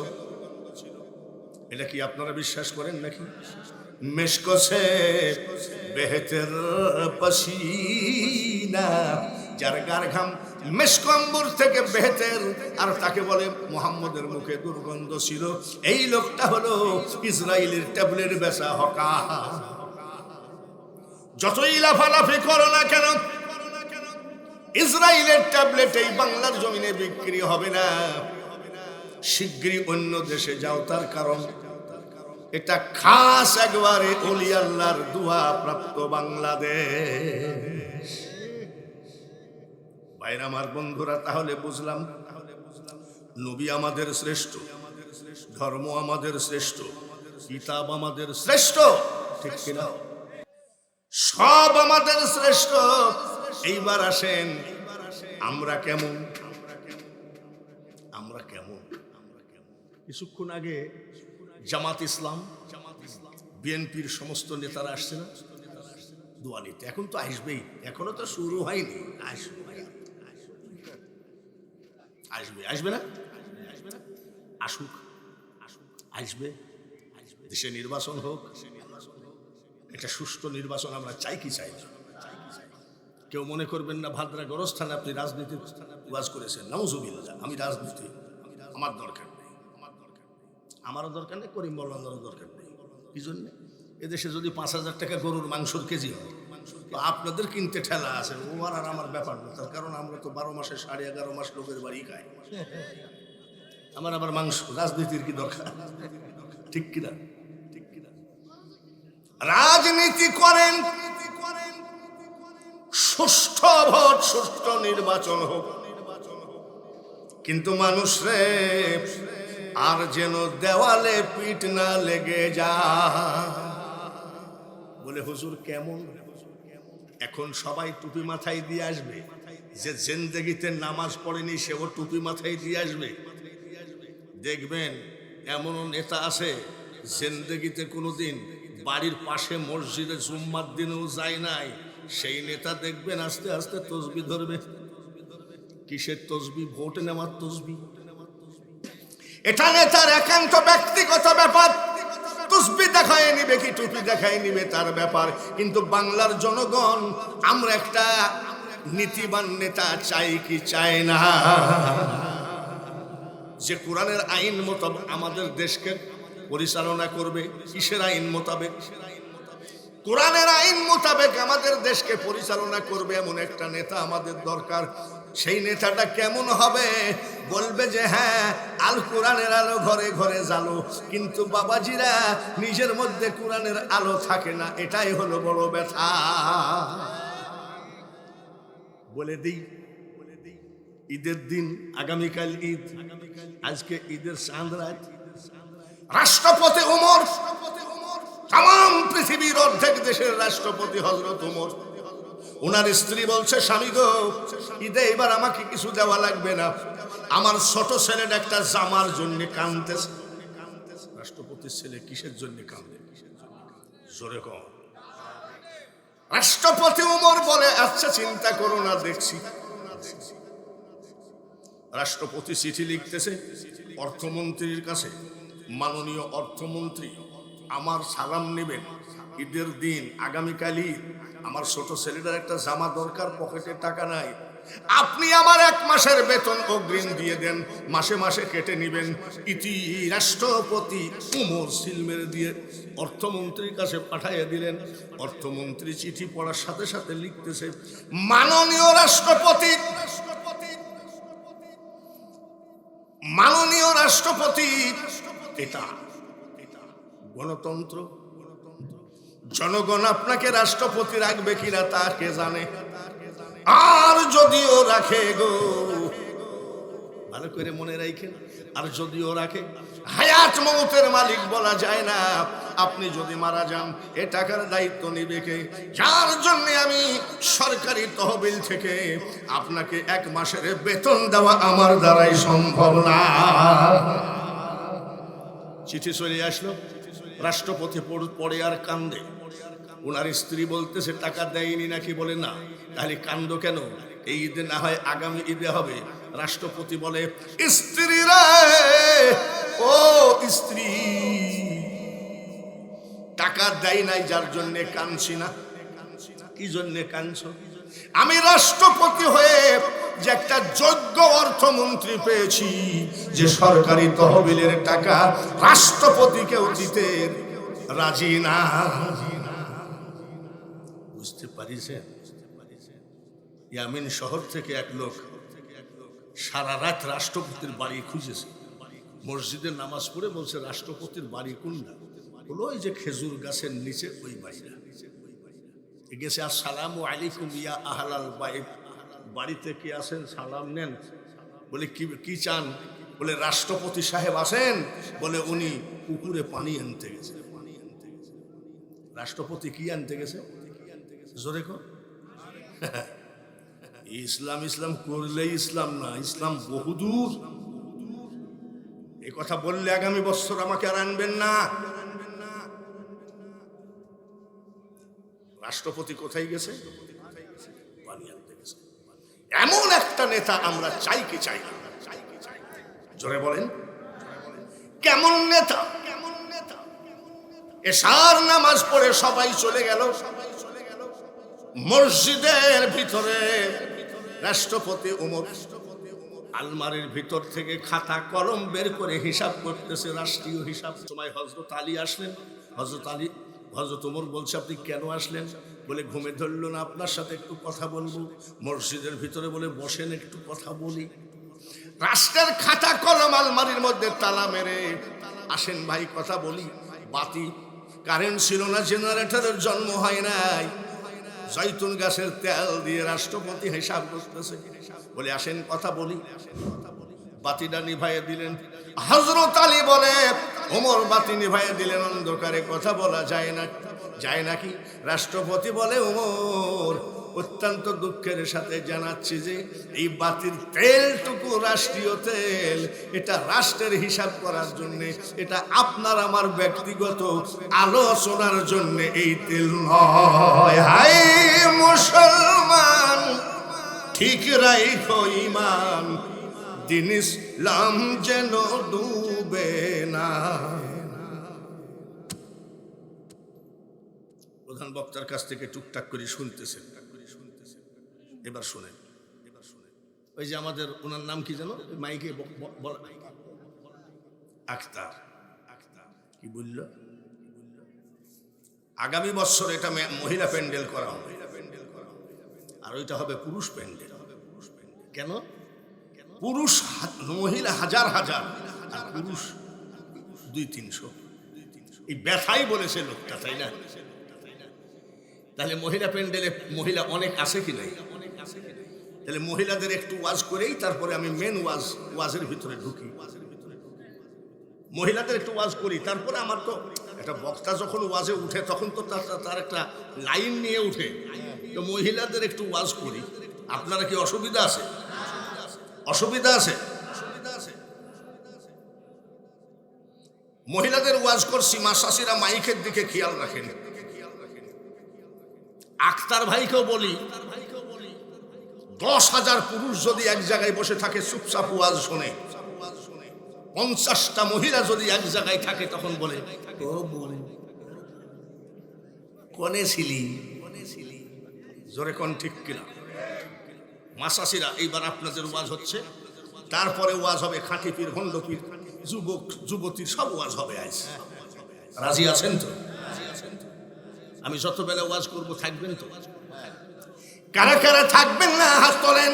এটা কি আপনারা বিশ্বাস করেন নাকি? মেশকো সে বেহতর পসিনা, যার গার ঘাম মেশকো আম্বর থেকে বেহতর, আর তাকে বলে মুহাম্মদের মুখে দুর্গন্ধ ছিল। এই লোকটা হলো ইসরায়েলের ট্যাবলেট বেচা হকা। যতই লাফালাফি করো না কেন, ইসরায়েলের ট্যাবলেট এই বাংলার জমিনে বিক্রি হবে না। শিগগিরই অন্য দেশে যাও, তার কারণ এটা খাস একবারে ওলি আল্লাহর দোয়া প্রাপ্ত বাংলাদেশ। ভাইরা আমার, বন্ধুরা, তাহলে বুঝলাম নবী আমাদের শ্রেষ্ঠ, ধর্ম আমাদের শ্রেষ্ঠ, কিতাব আমাদের শ্রেষ্ঠ, ঠিক কিনা? সব আমাদের শ্রেষ্ঠ। এইবার আসেন আমরা কেমন? আমরা কেমন? কিছুক্ষণ আগে জামাত ইসলাম, বিএনপির সমস্ত নেতারা আসছে না দোয়া নিতে? এখন তো আসবেই, এখনো তো শুরু হয়নি। আসবে, আসবে না? আসুক, আসবে। দেশে নির্বাচন হোক, এটা সুষ্ঠু নির্বাচন আমরা চাই কি চাই না? কেউ মনে করবেন না ভাদ্রা গরস্থানে আপনি রাজনীতির ওয়াজ করেছেন। নাউজুবিল্লাহ, আমি রাজনীতি আমার দরকার নেই, আমারও দরকার নেই, করিম মোল্লাদেরও দরকার নেই। কি জন্য? এদেশে যদি 5,000 টাকা গরুর মাংসর কেজি হয়, তো আপনাদের কিনতে ঠেলা আছে, ও আর আমার ব্যাপার না। তার কারণ আমরা তো 12 মাসে 11.5 মাস লোকের বাড়ি খাই। আমার আবার মাংস, রাজনীতির কি দরকার? ঠিক কিনা? ঠিক কিনা? রাজনীতি করেন, সুষ্ঠু ভোট, সুষ্ঠু নির্বাচন হোক, কিন্তু মানুষ রে আর যেন দেওয়ালে পিঠ না লেগে যা। বলে হুজুর কেমন? এখন সবাই টুপি মাথায় দিয়ে আসবে, যে জিন্দেগিতে নামাজ পড়েনি সেও টুপি মাথায় দিয়ে আসবে। দেখবেন এমনও নেতা আছে জিন্দেগিতে কোনোদিন বাড়ির পাশে মসজিদে জুম্মার দিনেও যায় নাই, সেই নেতা দেখবেন আস্তে আস্তে তসবি ধরবে। কিসের তসবি? ভোট নেওয়ার তসবি। এটা নেতার একান্ত ব্যক্তিগত ব্যাপার, তসবি দেখায় নিবে কি টুপি দেখায় নিবে তার ব্যাপার। কিন্তু বাংলার জনগণ আমরা একটা নীতিবান নেতা চাই কি চাই না, যে কোরআনের আইন মোতাবেক আমাদের দেশকে পরিচালনা করবে। কিসের আইন মোতাবেক? কোরআনের আইন মোতাবেক আমাদের দেশকে পরিচালনা করবে এমন একটা নেতা আমাদের দরকার। সেই নেতাটা কেমন হবে? বলবে যে হ্যাঁ, আল কোরআনের আলো ঘরে ঘরে জ্বালো, কিন্তু বাবাজিরা নিজের মধ্যে কোরআনের আলো থাকে না। এটাই হলো বড় ব্যথা। বলে দিই, ঈদের দিন, আগামীকাল ঈদ, আজকে ঈদের চাঁদ রাত। রাষ্ট্রপতি ওমর, তাম পৃথিবীর অর্ধেক দেশের রাষ্ট্রপতি হযরত ওমর, ওনার স্ত্রী বলছে, স্বামী গো, ঈদে এবার আমাকে কিছু দেওয়া লাগবে না, আমার ছোট ছেলের একটা জামার জন্য কাঁদতেছে। রাষ্ট্রপতির ছেলে কিসের জন্য কাঁদে? জোরে কম। রাষ্ট্রপতি ওমর বলে, আচ্ছা চিন্তা করো না, দেখছি। রাষ্ট্রপতি চিঠি লিখতেছে অর্থমন্ত্রীর কাছে, মাননীয় অর্থমন্ত্রী, আমার সালাম নেবেন, ঈদের দিন আগামীকাল ঈদ, আমার ছোট ছেলেটার একটা জামা দরকার, পকেটে টাকা নাই, আপনি আমার 1 মাসের বেতন অগ্রিম দিয়ে দেন, মাসে মাসে কেটে নিবেন। ইতি রাষ্ট্রপতি ওমর সিল মেরে দিয়ে অর্থমন্ত্রীর কাছে পাঠিয়ে দিলেন। অর্থমন্ত্রী চিঠি পড়ার সাথে সাথে লিখতেছে, মাননীয় রাষ্ট্রপতি, মাননীয় রাষ্ট্রপতি, এটা গণতন্ত্র, জনগণ আপনাকে রাষ্ট্রপতি রাখবে কিনা তা কে জানে, আর যদিও রাখে গো, ভালো করে মনে রাখেন, আর যদিও রাখে, হায়াত মৌতের মালিক বলা যায় না। আপনি যদি মারা যান, এ টাকার দায়িত্ব নিবে কে? যার জন্য আমি সরকারি তহবিল থেকে আপনাকে 1 মাসের বেতন দেওয়া আমার দ্বারাই সম্ভব না। চিঠি চলে আসলো, রাষ্ট্রপতি পড়ে আর কান্দে। ওনার স্ত্রী বলতেছে টাকা দেয়নি নাকি, বলে না। তাহলে কান্দ কেন? এই ঈদে না হয় আগামী ঈদে হবে। রাষ্ট্রপতি বলে, স্ত্রীরা, ও স্ত্রী, টাকা দেয় নাই যার জন্য কাঁদছি না। কি জন্য কাঁদছো? আমি রাষ্ট্রপতি হয়ে যে একটা যোগ্য অর্থমন্ত্রী পেয়েছি, যে সরকারি তহবিলের টাকা রাষ্ট্রপতিকেও দিতে রাজি না। বুঝতে পারিছেন? ইয়ামিন শহর থেকে এক লোক সারা রাত রাষ্ট্রপতির বাড়ি খুঁজেছে। মসজিদের নামাজ পড়ে বলছে, রাষ্ট্রপতির বাড়ি কোনটা? বলো ওই যে খেজুর গাছের নিচে ওই বাড়িটা। গেছে, আসসালামু আলাইকুম ইয়া আহলাল বাইত, বাড়িতে কি আছেন? সালাম নেন। বলে কি চান? বলে রাষ্ট্রপতি সাহেব আছেন। বলে উনি পুকুরে পানি আনতে গেছে। রাষ্ট্রপতি কি আনতে গেছে? জোরে কর। ইসলাম ইসলাম করলেই ইসলাম না, ইসলাম বহুদূর। এই কথা বললে আগামী বছর আমাকে আর আনবেন না। রাষ্ট্রপতি কোথায় গেছে? পানি আনতে গেছে। এমন একটা নেতা আমরা চাই কি চাই না? জোরে বলেন, কেমন নেতা? এশার নামাজ পড়ে সবাই চলে গেল। মসজিদের ভিতরে রাষ্ট্রপতি ওমর আলমারির ভিতর থেকে খাতা কলম বের করে হিসাব করতেছে, রাষ্ট্রীয় হিসাব। সময় হযরত আলী আসলেন। হযরত ওমর বলছে, আপনি কেন আসলেন? বলে ঘুমে ধরল না, আপনার সাথে একটু কথা বলবো। মসজিদের ভিতরে বলে, বসেন একটু কথা বলি। রাষ্ট্রের খাতা কলম আলমারির মধ্যে তালা মেরে, আসেন ভাই কথা বলি। বাতি, কারেন্ট ছিল না, জেনারেটরের জন্ম হয় নাই। জৈতুন গাছের তেল দিয়ে রাষ্ট্রপতি হিসাব করতেছে। বলে আসেন কথা বলি। বাতিটা নিভাইয়ে দিলেন। হযরত আলী বলে, ওমর বাতি নিভাইয়ে দিলেন, অন্ধকারে কথা বলা যায় না, যায় নাকি? রাষ্ট্রপতি বলে, ওমর অত্যন্ত দুঃখের সাথে জানাচ্ছি যে এই বাতির তেলটুকু রাষ্ট্রীয় তেল, এটা রাষ্ট্রের হিসাব করার জন্য, এটা আপনার আমার ব্যক্তিগত আলোচনার জন্য এই তেল নয়। হাই মুসলমান, ঠিক রাখো ঈমান, দিন ইসলাম যেন ডুবে না। প্রধান বক্তার কাছ থেকে টুকটাক করে শুনতেছেন। এবার শুনেন, ওই যে আমাদের ওনার নাম কি জানো, মাইকে আখতার। কি বলল? আগামী বছর এটা মহিলা প্যান্ডেল করা হবে, আর ওইটা হবে পুরুষ প্যান্ডেল। কেন? পুরুষ মহিলা হাজার হাজার, আর পুরুষ 200-300। এই ব্যথাই বলেছে লোকটা, তাই না? তাহলে মহিলা প্যান্ডেলে মহিলা অনেক আছে কি নাই? তাহলে মহিলাদের একটু ওয়াজ করেই তারপরে আমি মেন ওয়াজের ভিতরে ঢুকি। মহিলাদের একটু ওয়াজ করি, তারপরে আমার তো একটা বক্তা যখন ওয়াজে উঠে তখন তো তার একটা লাইন নিয়ে উঠে। তো মহিলাদের একটু ওয়াজ করি। আপনারা কি অসুবিধা আছে? অসুবিধা আছে? মহিলাদের ওয়াজ করছি, মা শাশিরা মাইকের দিকে খেয়াল রাখেন। আখতার ভাইকেও বলি, 10,000 পুরুষ যদি এক জায়গায় বসে থাকে চুপচাপ ওয়াজ শোনে, 50টা মহিলা যদি এক জায়গায় থাকে তখন বলে, ও বোন কোনে ছিলি? জোরে কোন ঠিক কিনা? মা শাশিরা, এইবার আপনাদের ওয়াজ হচ্ছে, তারপরে ওয়াজ হবে খাঁটি পীর, ভণ্ড পীর, যুবক যুবতীর সব ওয়াজ হবে। আজ রাজি আছেন তো? আমি যত বেলা ওয়াজ করবো থাকবেন তো? কারা কারা থাকবেন না হাত তোলেন।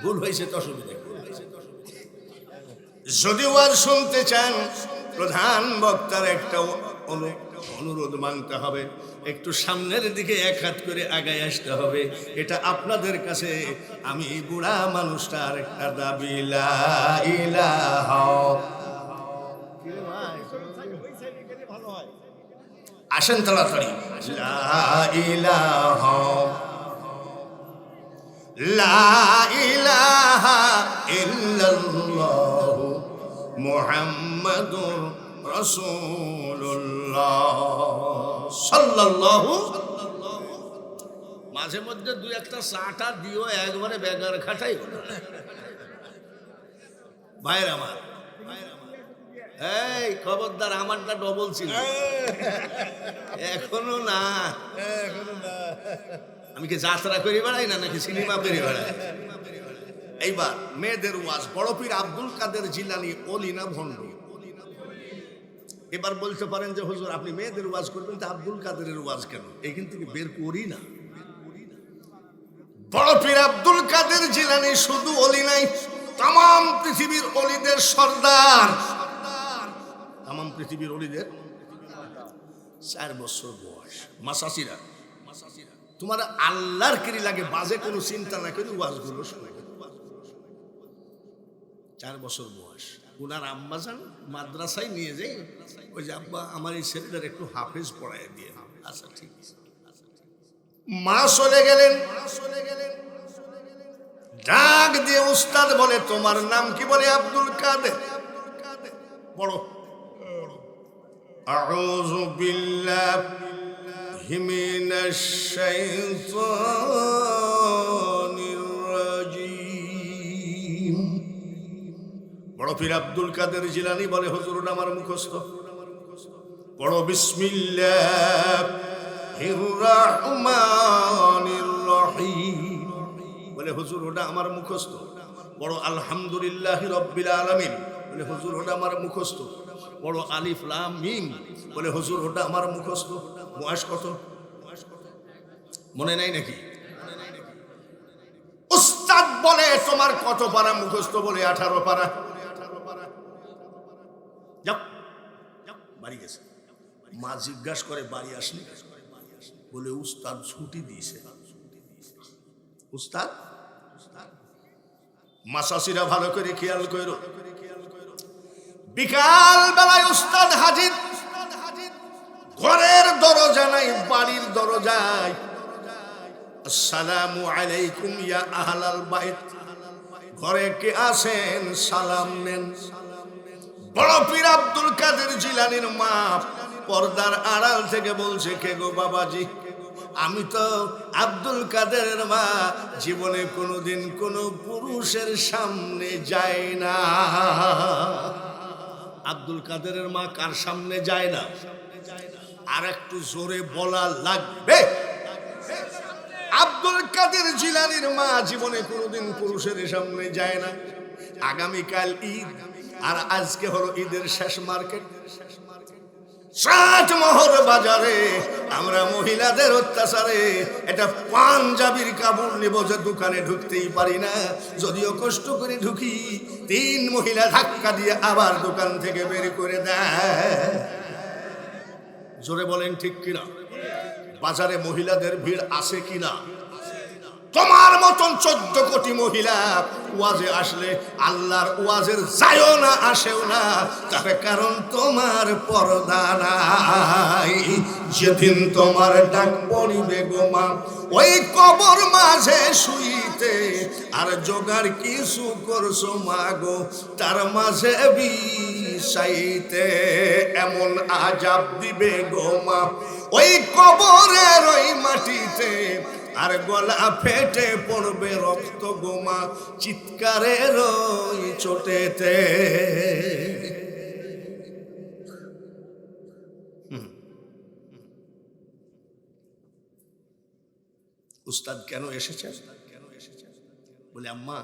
ভুল হয়েছে তো অসুবিধা। যদি ওয়াজ শুনতে চান, প্রধান বক্তার একটা অনুরোধ মানতে হবে, একটু সামনের দিকে এক হাত করে আগায় আসতে হবে। এটা আপনাদের কাছে আমি বুড়া মানুষটার একটা দাবি। লা ইলাহা, আসেন তাড়াতাড়ি। লা ইলাহা, লা ইলাহা ইল্লাল্লাহু মুহাম্মাদুর রাসূলুল্লাহ সাল্লাল্লাহু। মাঝে মধ্যে দুই একটা চাটা দিও, একবারে বেগার খাটাই হলো। ভাইয়ের আমার, এই খবরদার, আমারটা ডবল ছিল, এখনো না। আমি কি যাত্রা করি বেড়াই না, নাকি সিনেমা করি বেড়াই? এইবার মেয়েদের ওয়াজ, বড় পীর আব্দুল কাদের জিলানী ওলি না ভণ্ড? এবার বলতে পারেন যে হুজুর আপনি মেয়েদের ওয়াজ করবেন, তা আব্দুল কাদেরের ওয়াজ কেন? এইখান থেকে বের করি না। বড় পীর আব্দুল কাদের জিলানী শুধু ওলি নাই, তাম পৃথিবীর ওলিদের সর্দার। তাম পৃথিবীর ওলিদের 4 বছর বয়স। মাসাসিরা, তোমার আল্লাহর কিরি লাগে, বাজে কোনো চিন্তা না করে ওয়াজগুলো শুনে। 4 বছর বয়স। উনার আম্মা যান মাদ্রাসায় নিয়ে যাই, ওই যে আব্বা আমার এই ছেলেটার একটু হাফেজ পড়ায় দিয়ে। আচ্ছা ঠিক আছে। মা চলে গেলেন, ডাক দিয়ে উস্তাদ বলে তোমার নাম কি? বলে আব্দুল কাদের। বড় আউযু বিল্লাহি মিনাশ শাইতানির রাজিম। বড় পীর আব্দুল কাদের জিলানী বলে হুজুর ওটা আমার মুখস্থ। বড় বিসমিল্লাহির রাহমানির রহিম বলে হুজুর ওটা আমার মুখস্থ। বড় আলহামদুলিল্লাহি রাব্বিল আলামিন বলে হুজুর ওটা আমার মুখস্থ। বড় আলিফ লাম মিম বলে হুজুর ওটা আমার মুখস্থ। বয়স কত মনে নাই নাকি? উস্তাদ বলে তোমার কত পারা মুখস্থ? বলে 18 পারা। যাও বাড়ি গেছে। মা জিজ্ঞাসা করে বাড়ি আসনি? বলে উস্তাদ ছুটি দিয়েছে। উস্তাদ, মাসাসিরা ভালো করে খেয়াল করো, বিকাল বেলায় উস্তাদ হাজির। ঘরের দরজা নাই, বাড়ির দরজায়। আসসালামু আলাইকুম ইয়া আহলাল বাইত। ঘরে কে আছেন? সালাম নেন। বড় পীর আব্দুল কাদের জিলানীর মা পর্দার আড়াল থেকে বলছে, কে গো বাবাজি? আমি তো আব্দুল কাদেরের মা, জীবনে কোনোদিন কোনো পুরুষের সামনে যায় না। আব্দুল কাদেরের মা কার সামনে যায় না? আর একটু জোরে বলা লাগবে। আব্দুল কাদের জিলানীর মা জীবনে কোনোদিন পুরুষের সামনে যায় না। আগামীকাল ঈদ, আর আজকে হলো ঈদের শেষ মার্কেট। 60 মোহর বাজারে আমরা মহিলাদের অত্যাচারে এটা পাঞ্জাবির কাপড় নিব যে দোকানে ঢুকতেই পারি না। যদিও কষ্ট করে ঢুকি, 3 মহিলা ধাক্কা দিয়ে আবার দোকান থেকে বের করে দেয়। জোরে বলেন ঠিক কিনা? বাজারে মহিলাদের ভিড় আছে কিনা? তোমার মতন 14 কোটি মহিলা ওয়াজে আসলে আল্লাহর ওয়াজের যায়ও না, আসেও না। তার কারণ তোমার পর্দা নাই। যেদিন তোমার ডাক পড়িবে গো মা ওই কবর মাঝে শুইতে, আর জোগাড় কিছু করছো মা গো তার মাঝে বিষাইতে। এমন আজাব দিবে গো মা ওই কবরের ওই মাটিতে, আর গলা ফেটে পড়বে রক্ত গোমা চিৎকারের ওই চোটেতে। উস্তাদ কেন এসেছেন? বলে আম্মা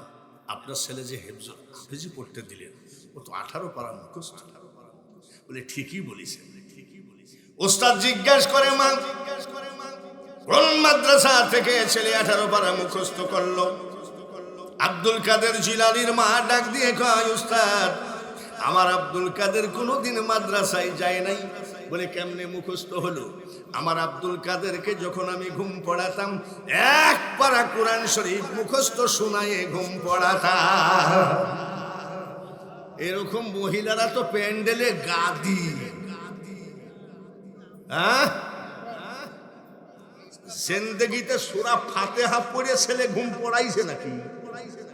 আপনার ছেলে যে হাফেজি পড়তে দিলেন, ও তো 18 পারা মুখস্থ। বলে ঠিকই বলেছেন। উস্তাদ জিজ্ঞাসা করে মা কোন মাদ্রাসা থেকে ছেলে 18 পারা মুখস্থ করলো? আব্দুল কাদের জিলানীর মা ডাক দিয়ে কয়, উস্তাদ আমার আব্দুল কাদের কোনোদিন মাদ্রাসায় যায় নাই। বলে কেমনে মুখস্থ হলো? আমার আব্দুল কাদেরকে যখন আমি ঘুম পড়াতাম, 1 পারা কোরআন শরীফ মুখস্থ শোনায়ে ঘুম পড়াতাম। এরকম মহিলারা তো প্যান্ডেলে গাদি। হ্যাঁ, জিন্দেগিতে সূরা ফাতিহা পড়ে ছেলে ঘুম পড়াইছে নাকি?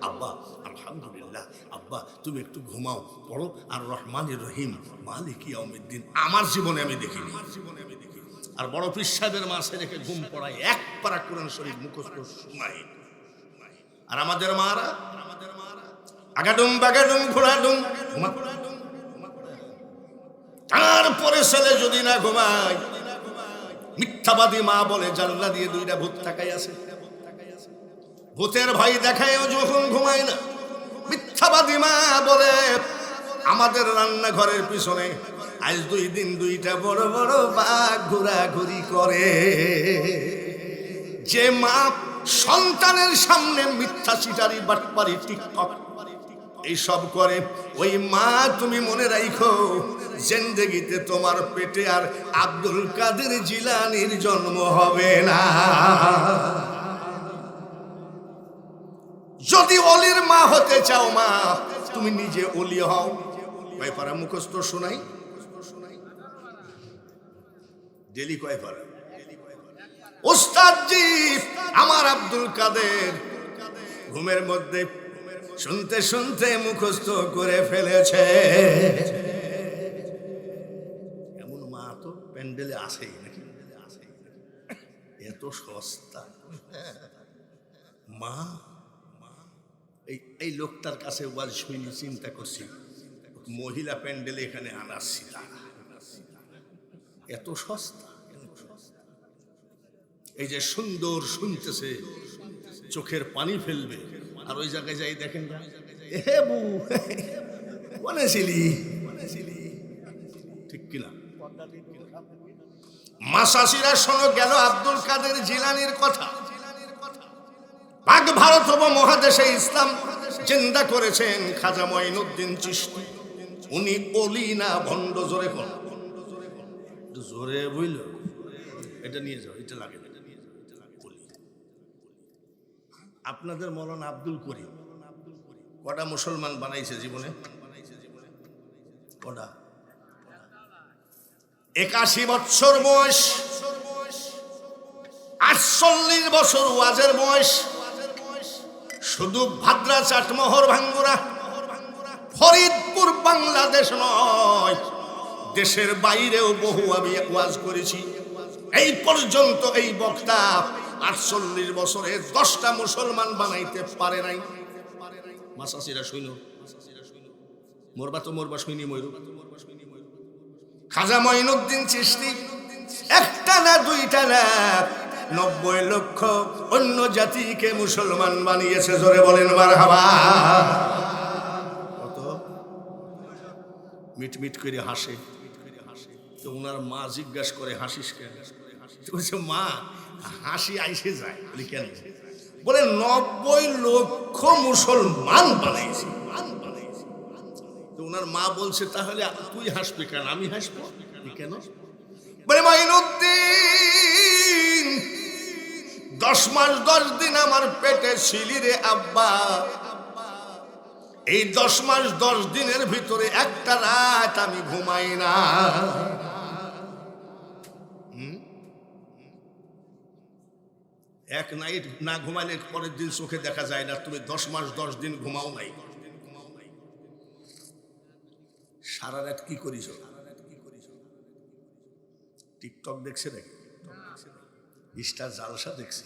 আব্বা আলহামদুলিল্লাহ আলহামদুলিল্লাহ, আব্বা তুমি একটু ঘুমাও, পড়ো আর রহমানির রহিম মালিক ইয়াউমিদ্দিন। আমার জীবনে আমি দেখিনি। আর বড় পীর সাহেবের মাসে রেখে ঘুম পড়ায়, এক পারা কোরআন শরীফ মুখস্থ শোনাই। আর আমাদের মারা আগাডুম বাগাডুম ঘোড়াডুম ঘুমা, তারপরে ছেলে যদি না ঘুমায়, মিথ্যাবাদী মা বলে জানলা দিয়ে দুইটা ভূত তাকাই আছে, ভূতের ভয় দেখায়ও যখন ঘুমায় না। মিথ্যাবাদী মা বলে আমাদের রান্নাঘরের পিছনে আজ 2 দিন 2টা বড় বড় বাঘ ঘোরাঘুরি করে। যে মা সন্তানের সামনে মিথ্যা চিটারি বাটপারি টিকটক এইসব করে, ওই মা তুমি মনে রাখো জিন্দেগিতে তোমার পেটে আর আব্দুল কাদের জিলানীর জন্ম হবে না। যদি অলির মা হতে চাও মা, তুমি নিজে অলি হও। কয় পারা মুখস্থ শোনাই ডেলি, কয় পারা? ওস্তাদ জি আমার আব্দুল কাদের ঘুমের মধ্যে শুনতে শুনতে মুখস্থ করে ফেলেছে। এমন মা তো প্যান্ডেলে আসেই নাকি, এত সস্তা মা। এই লোকটার কাছে ওয়াজ শুনি চিন্তা করছি, মহিলা প্যান্ডেলে এখানে আনাচ্ছি, এত সস্তা। এই যে সুন্দর শুনতেছে, চোখের পানি ফেলবে। আর ওই জায়গায় যাই দেখেন না, হে বু বলেছিলি, ঠিক কিনা? মাসাসিরা শোনো গেল আব্দুল কাদের জিলানীর কথা। পাক ভারত মহাদেশে ইসলাম জিন্দা করেছেন খাজা মঈনুদ্দিন চিশতি। উনি অলি না ভণ্ড? জোরে কোন জোরে বুঝল? এটা নিয়ে যাও, এটা লাগে না। আপনাদের মৌলানা আব্দুল করিম কটা মুসলমান বানাইছে জীবনে? কটা? 81 বছর বয়স, 48 বছর ওয়াজের বয়স। শুধু ভাদ্রা, চাটমোহর, ভাঙ্গুরা, ফরিদপুর বাংলাদেশ নয়, দেশের বাইরেও বহু আমি ওয়াজ করেছি। এই পর্যন্ত এই বক্তা 48 বছরে 10টা মুসলমান বানাইতে পারে নাই। মাসাসিরা শুইন, মরবা তো মরবা শুইনি ময়ূর। খাজা মঈনুদ্দিন চিশতি একটা না দুইটা না 90 লক্ষ অন্য জাতিকে মুসলমান বানিয়েছে। জোরে বলেন মারহাবা। কত মিট মিট করে হাসে। তো ওনার মা জিজ্ঞাসা করে হাসিস কেন? বলছে মা হাসি আইসে যায়। বলি কেন? বলে 90 লক্ষ মুসলমান বানাইছে। তো ওনার মা বলছে তাহলে তুই হাসবি কেন? আমি হাসবো কেন? বলে মঈনুদ্দিন 10 মাস 10 দিন আমার পেটে ছিলি রে আব্বা। এই 10 মাস 10 দিনের ভিতরে একটা রাত আমি ঘুমাই না। এক নাইট না ঘুমাইলে পরের দিন চোখে দেখা যায় না। তুমি 10 মাস 10 দিন ঘুমাও নাই। সারা রাত কি করিস? টিকটক দেখছে নাকি? স্টার জালসা দেখছি?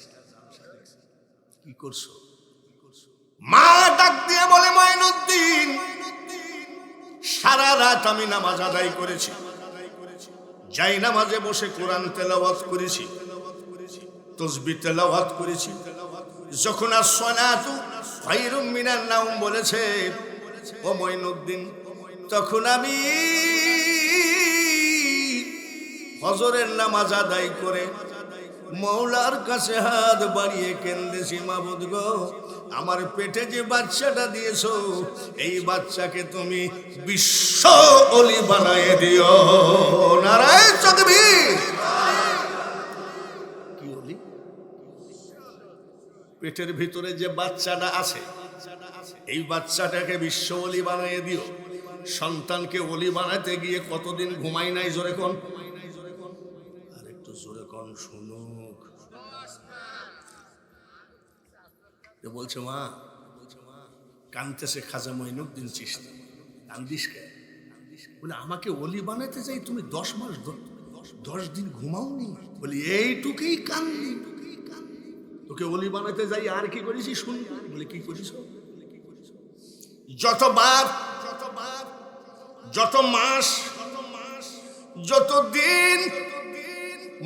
কি করছো? মা ডাক দিয়ে বলে মঈনুদ্দিন সারা রাত আমি নামাজ আদায় করেছি, যাই নামাজে বসে কোরআন তেলাওয়াত করেছি, তাসবিহ তেলাওয়াত করেছি। যখন as-সালাতু খায়রুম মিনান নাওম বলেছে ও মঈনুদ্দিন, তখন আমি ফজরের নামাজ আদায় করে মৌলার কাছে হাত বাড়িয়ে কেন্দেছি, মাবুদ গো আমার পেটে যে বাচ্চাটা দিয়েছো এই বাচ্চাকে তুমি বিশ্ব ওলি বানায় দিও। নারায়ণ তাকবীর। কি ওলি? পেটের ভিতরে যে বাচ্চাটা আছে এই বাচ্চাটাকে বিশ্ব ওলি বানায় দিও। সন্তানকে ওলি বানাতে গিয়ে কতদিন ঘুমাই নাই? জোরে কোন, আর একটু জোরে কোন শুনুক। বলছে মা কানতেছে খাজা মঈনুদ্দিন চিশতি। কান্দিস কে? বলে আমাকে ওলি বানাতে যাই তুমি 10 মাস 10 দিন ঘুমাওনি। বলি এইটুকুই কান্দি, তোকে ওলি বানাতে যাই আর কি করেছি শুন। বলে কি করিস? যতবার, যত মাস, যত দিন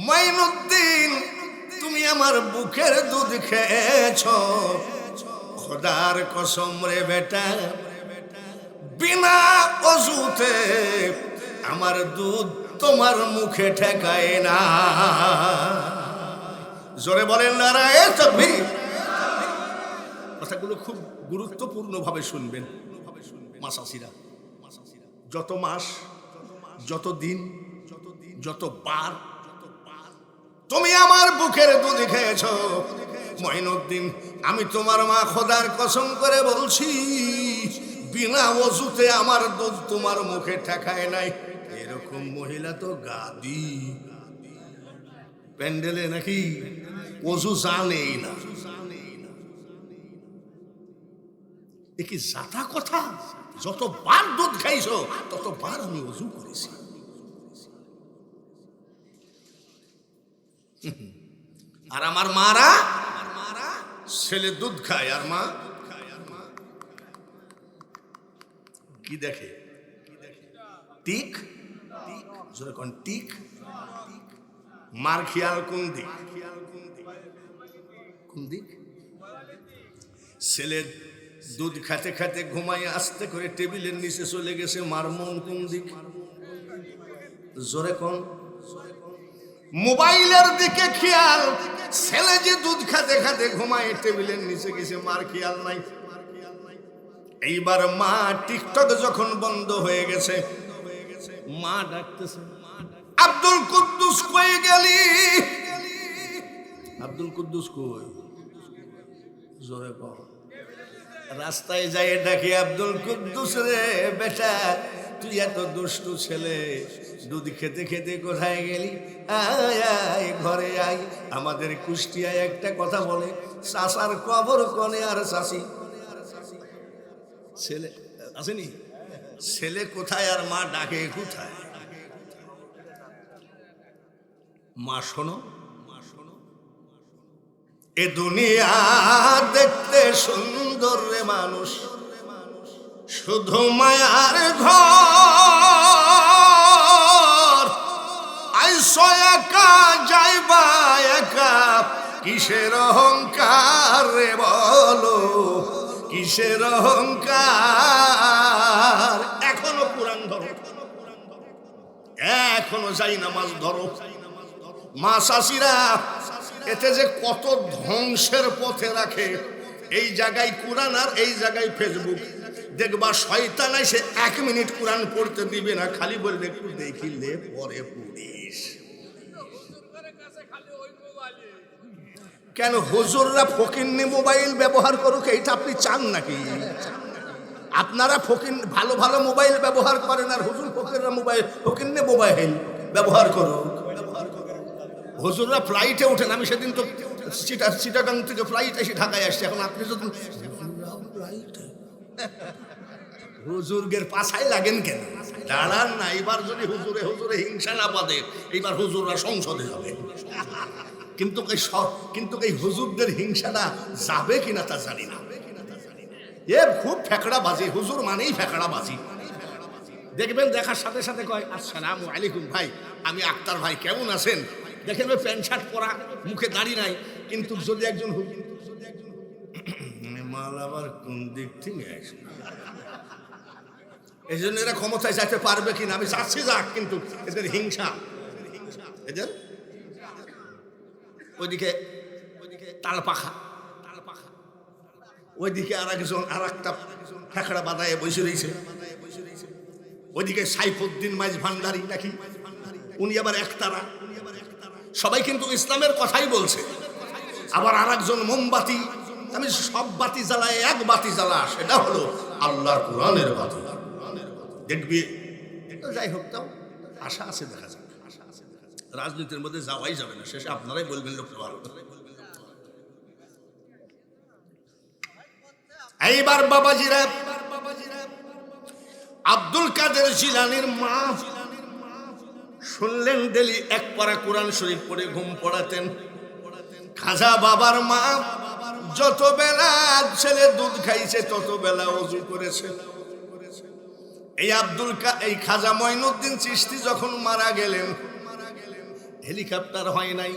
মঈনুদ্দিন তুমি আমার বুকের দুধ খেয়েছ, খোদার কসম রে বেটা, বিনা অজুতে আমার দুধ তোমার মুখে ঠেকায় না। জোরে বলেন নারায়ে তাকবীর। কথাগুলো খুব গুরুত্বপূর্ণ ভাবে শুনবেন মাসাসিরা। যত মাস, যত দিন, যত বার তুমি আমার বুকের দুধ খেয়েছ মঈনুদ্দিন, আমি তোমার মা খোদার কসম করে বলছি বিনা ওযুতে আমার দুধ তোমার মুখে ঠেকায় নাই। এরকম মহিলা তো গাদি প্যান্ডেলে নাকি ওযু জানেই না। এ কি জাতা কথা? যতবার দুধ খাইছো ততবার আমি ওযু করেছি। আর আমার মারা ছেলে দুধ খায় আর মা কি দেখে? টিক কোন টিক? মার খেয়াল কোন দিক? কোন দিক? ছেলে দুধ খেতে খেতে ঘুমাই আস্তে করে টেবিলের নিচে চলে গেছে, মার মন কোন দিক? জোরে কোন? মোবাইলের দিকে খেয়াল। ছেলে যে দুধ খেতে খেতে ঘুমায় টেবিলের নিচে গেছে, মার খেয়াল নাই। এইবার মা টিকটক যখন বন্ধ হয়ে গেছে, মা ডাকতেছে, আব্দুল কুদ্দুস কই গেলি? আব্দুল কুদ্দুস কই? জোরে কর। রাস্তায় যাই ডাকে, আব্দুল কুদ্দুস রে বেটা, তুই এত দুষ্টু ছেলে, দুধ খেতে খেতে কোথায় গেলি? আয় আয় ঘরে আয়। আমাদের কুষ্টিয়ায় একটা কথা বলে, চাষার কবর কনে আর চাষি। ছেলে আসেনি, ছেলে কোথায় আর মা ডাকে কোথায়? মা শোনো, এ দুনিয়া দেখতে সুন্দর রে মানুষ, শুধু মায়ার ঘর। আইসো একা যাইবা একা, কিসের অহংকার রে বলো, কিসের অহংকার? এখনো কোরআন ধরো, এখনো যাই নামাজ ধরো। মা শাশিরা এতে যে কত ধ্বংসের পথে রাখে। এই জায়গায় কোরআন আর এই জায়গায় ফেসবুক। দেখবা শয়তান এসে 1 মিনিট কোরআন পড়তে দিবে না, খালি বলবে একটু দেখিলে পরে পড়িস। কেন হুজুররা ফকিন্নি মোবাইল ব্যবহার করুক এইটা আপনি চান নাকি? আপনারা ফকিন ভালো ভালো মোবাইল ব্যবহার করেন আর হুজুর ফকিররা মোবাইল ফকিন্নি মোবাইল ব্যবহার করুক। হুজুররা ফ্লাইটে ওঠেন, আমি সেদিন তো চিটাগাং থেকে ফ্লাইট এসে ঢাকায় আসছি। এখন আপনি যদি হুজুরগের পাছায় লাগেন কেন? দাঁড়ান না, এবার যদি হুজুরে হুজুরে হিংসা না বাঁধে, এইবার হুজুররা সংসদে যাবে। কিন্তু এই হুজুরদের হিংসাটা যাবে কিনা তা জানি না। এ খুব ফেকড়া বাজি, হুজুর মানেই ফেকড়া বাজি। দেখবেন দেখার সাথে সাথে কয় আসসালামু আলাইকুম ভাই, আমি আক্তার ভাই, কেমন আছেন? দেখেন ওই প্যান্ট শার্ট পরা, মুখে দাড়ি নাই, কিন্তু যদি একজন মাল আবার কোন দিক থেকে আসে, এই জন্য এরা ক্ষমতায় যাইতে পারবে কিনা আমি চাচ্ছি যাক, কিন্তু এদের হিংসা, এদের ওইদিকে তালপাখা, ওইদিকে আর একজন আর একটা ফেকড়া বাদায় বসে রয়েছে, ওইদিকে সাইফুদ্দিন মাইজ ভান্ডারি নাকি, উনি আবার একতারা। সবাই কিন্তু ইসলামের কথাই বলছে। আবার আর একজন মোমবাতি, আমি সব বাতি জ্বালায় এক বাতি জ্বালা, সেটা হলো আল্লাহর কোরআনের বাতি। দেখবি যাই হোক, তাও আশা আছে, দেখা যাক। রাজনীতির মধ্যে যাওয়াই যাবে না, শেষে আপনারাই বলবেন লোকটা ভালো। এইবার বাবাজিরা, আব্দুল কাদের জিলানীর মা শুনলেন ডেলি এক পারা কোরআন শরীফ পড়ে ঘুম পড়াতেন। খাজা বাবার মা যত বেলা ছেলে দুধ খাইছে তত বেলা ওযু করেছে। এই খাজা মঈনুদ্দিন চিশতি যখন মারা গেলেন, হেলিকপ্টার হয় নাই,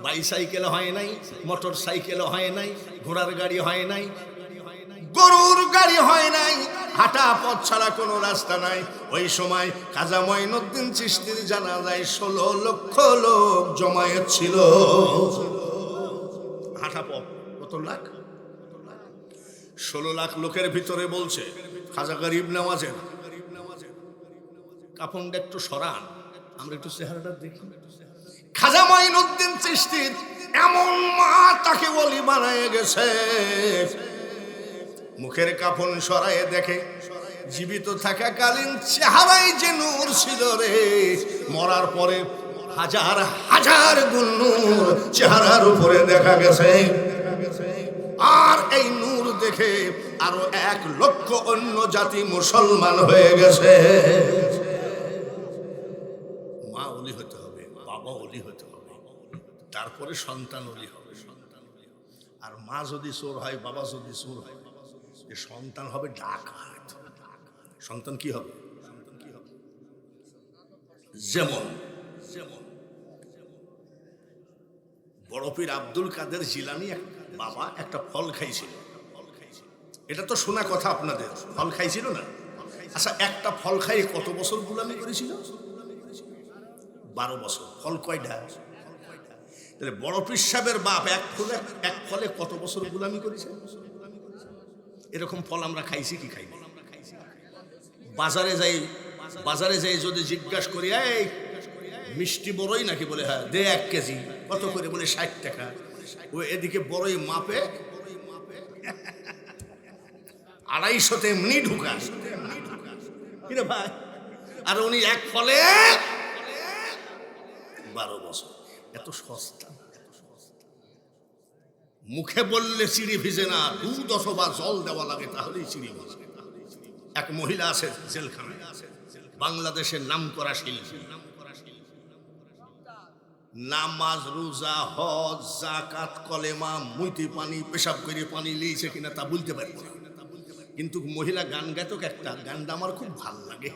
বাইসাইকেল হয় নাই, মোটর সাইকেল হয় নাই, ঘোড়ার গাড়ি হয় নাই, গরুর গাড়ি হয় নাই, হাঁটা পথ ছাড়া কোনো রাস্তা নাই। ওই সময় খাজা মঈনুদ্দিন চিশতির জানাজায় 16 লক্ষ লোক জমায়েত ছিল। হাঁটা পথ কত লাখ? 16 লাখ লোকের ভিতরে বলছে খাজা গরিব নওয়াজের কাফনটা একটু সরান, আমরা একটু চেহারাটা দেখি। খাজা মঈনুদ্দিন চিশতির এমন মা তাকে ওলি বানায় গেছে, মুখের কাফন সরায়ে দেখে জীবিত থাকাকালীন চেহারায় যে নূর ছিল রে, মরার পরে হাজার হাজার গুণ নূর চেহারার উপরে দেখা গেছে। আর এই নূর দেখে আরো 1 লক্ষ অন্য জাতি মুসলমান হয়ে গেছে। মা ওলি হতে হবে, বাবা ওলি হতে হবে, তারপরে সন্তান ওলি হবে। আর মা যদি চোর হয়, বাবা যদি চোর হয়, সন্তান হবে ডাকাত। সন্তান কি হবে? যেমন বড় পীর আব্দুল কাদের জিলানী বাবা একটা ফল খাইছিল। এটা তো শোনা কথা আপনাদের, ফল খাইছিল না? আচ্ছা, একটা ফল খাই কত বছর গোলামি করেছিল? 12 বছর। ফল কয়টা? তাহলে বড় পীর সাহেবের বাপ এক ফলে কত বছর গোলামি করেছে? এরকম ফল আমরা খাইছি কি খাইনি? বাজারে যাই যদি জিজ্ঞাসা করি, এই মিষ্টি বড়ই নাকি? বলে হ্যাঁ। দে 1 কেজি। কত করে? বলে 60 টাকা। ও এদিকে বড়ই মাপে 250 এমনি ঢুকা কিরে ভাই। আর উনি এক ফলে 12 বছর। এত সস্তা। মুখে বললে চিড়ি ভিজে না, দুধ অথবা জল দেওয়া লাগে, তাহলেই চিড়ি ভিজে। এক মহিলা আছে জেলখানায়, বাংলাদেশের নামকরা শিল্পী। নামাজ, রোজা, হজ, যাকাত, কলেমা, মুইতি পানি, পেশাব করে পানি লিয়েছে কিনা তা বলতে পারবো না, কিন্তু মহিলা গান গাইতো। একটা গানটা আমার খুব ভাল লাগে,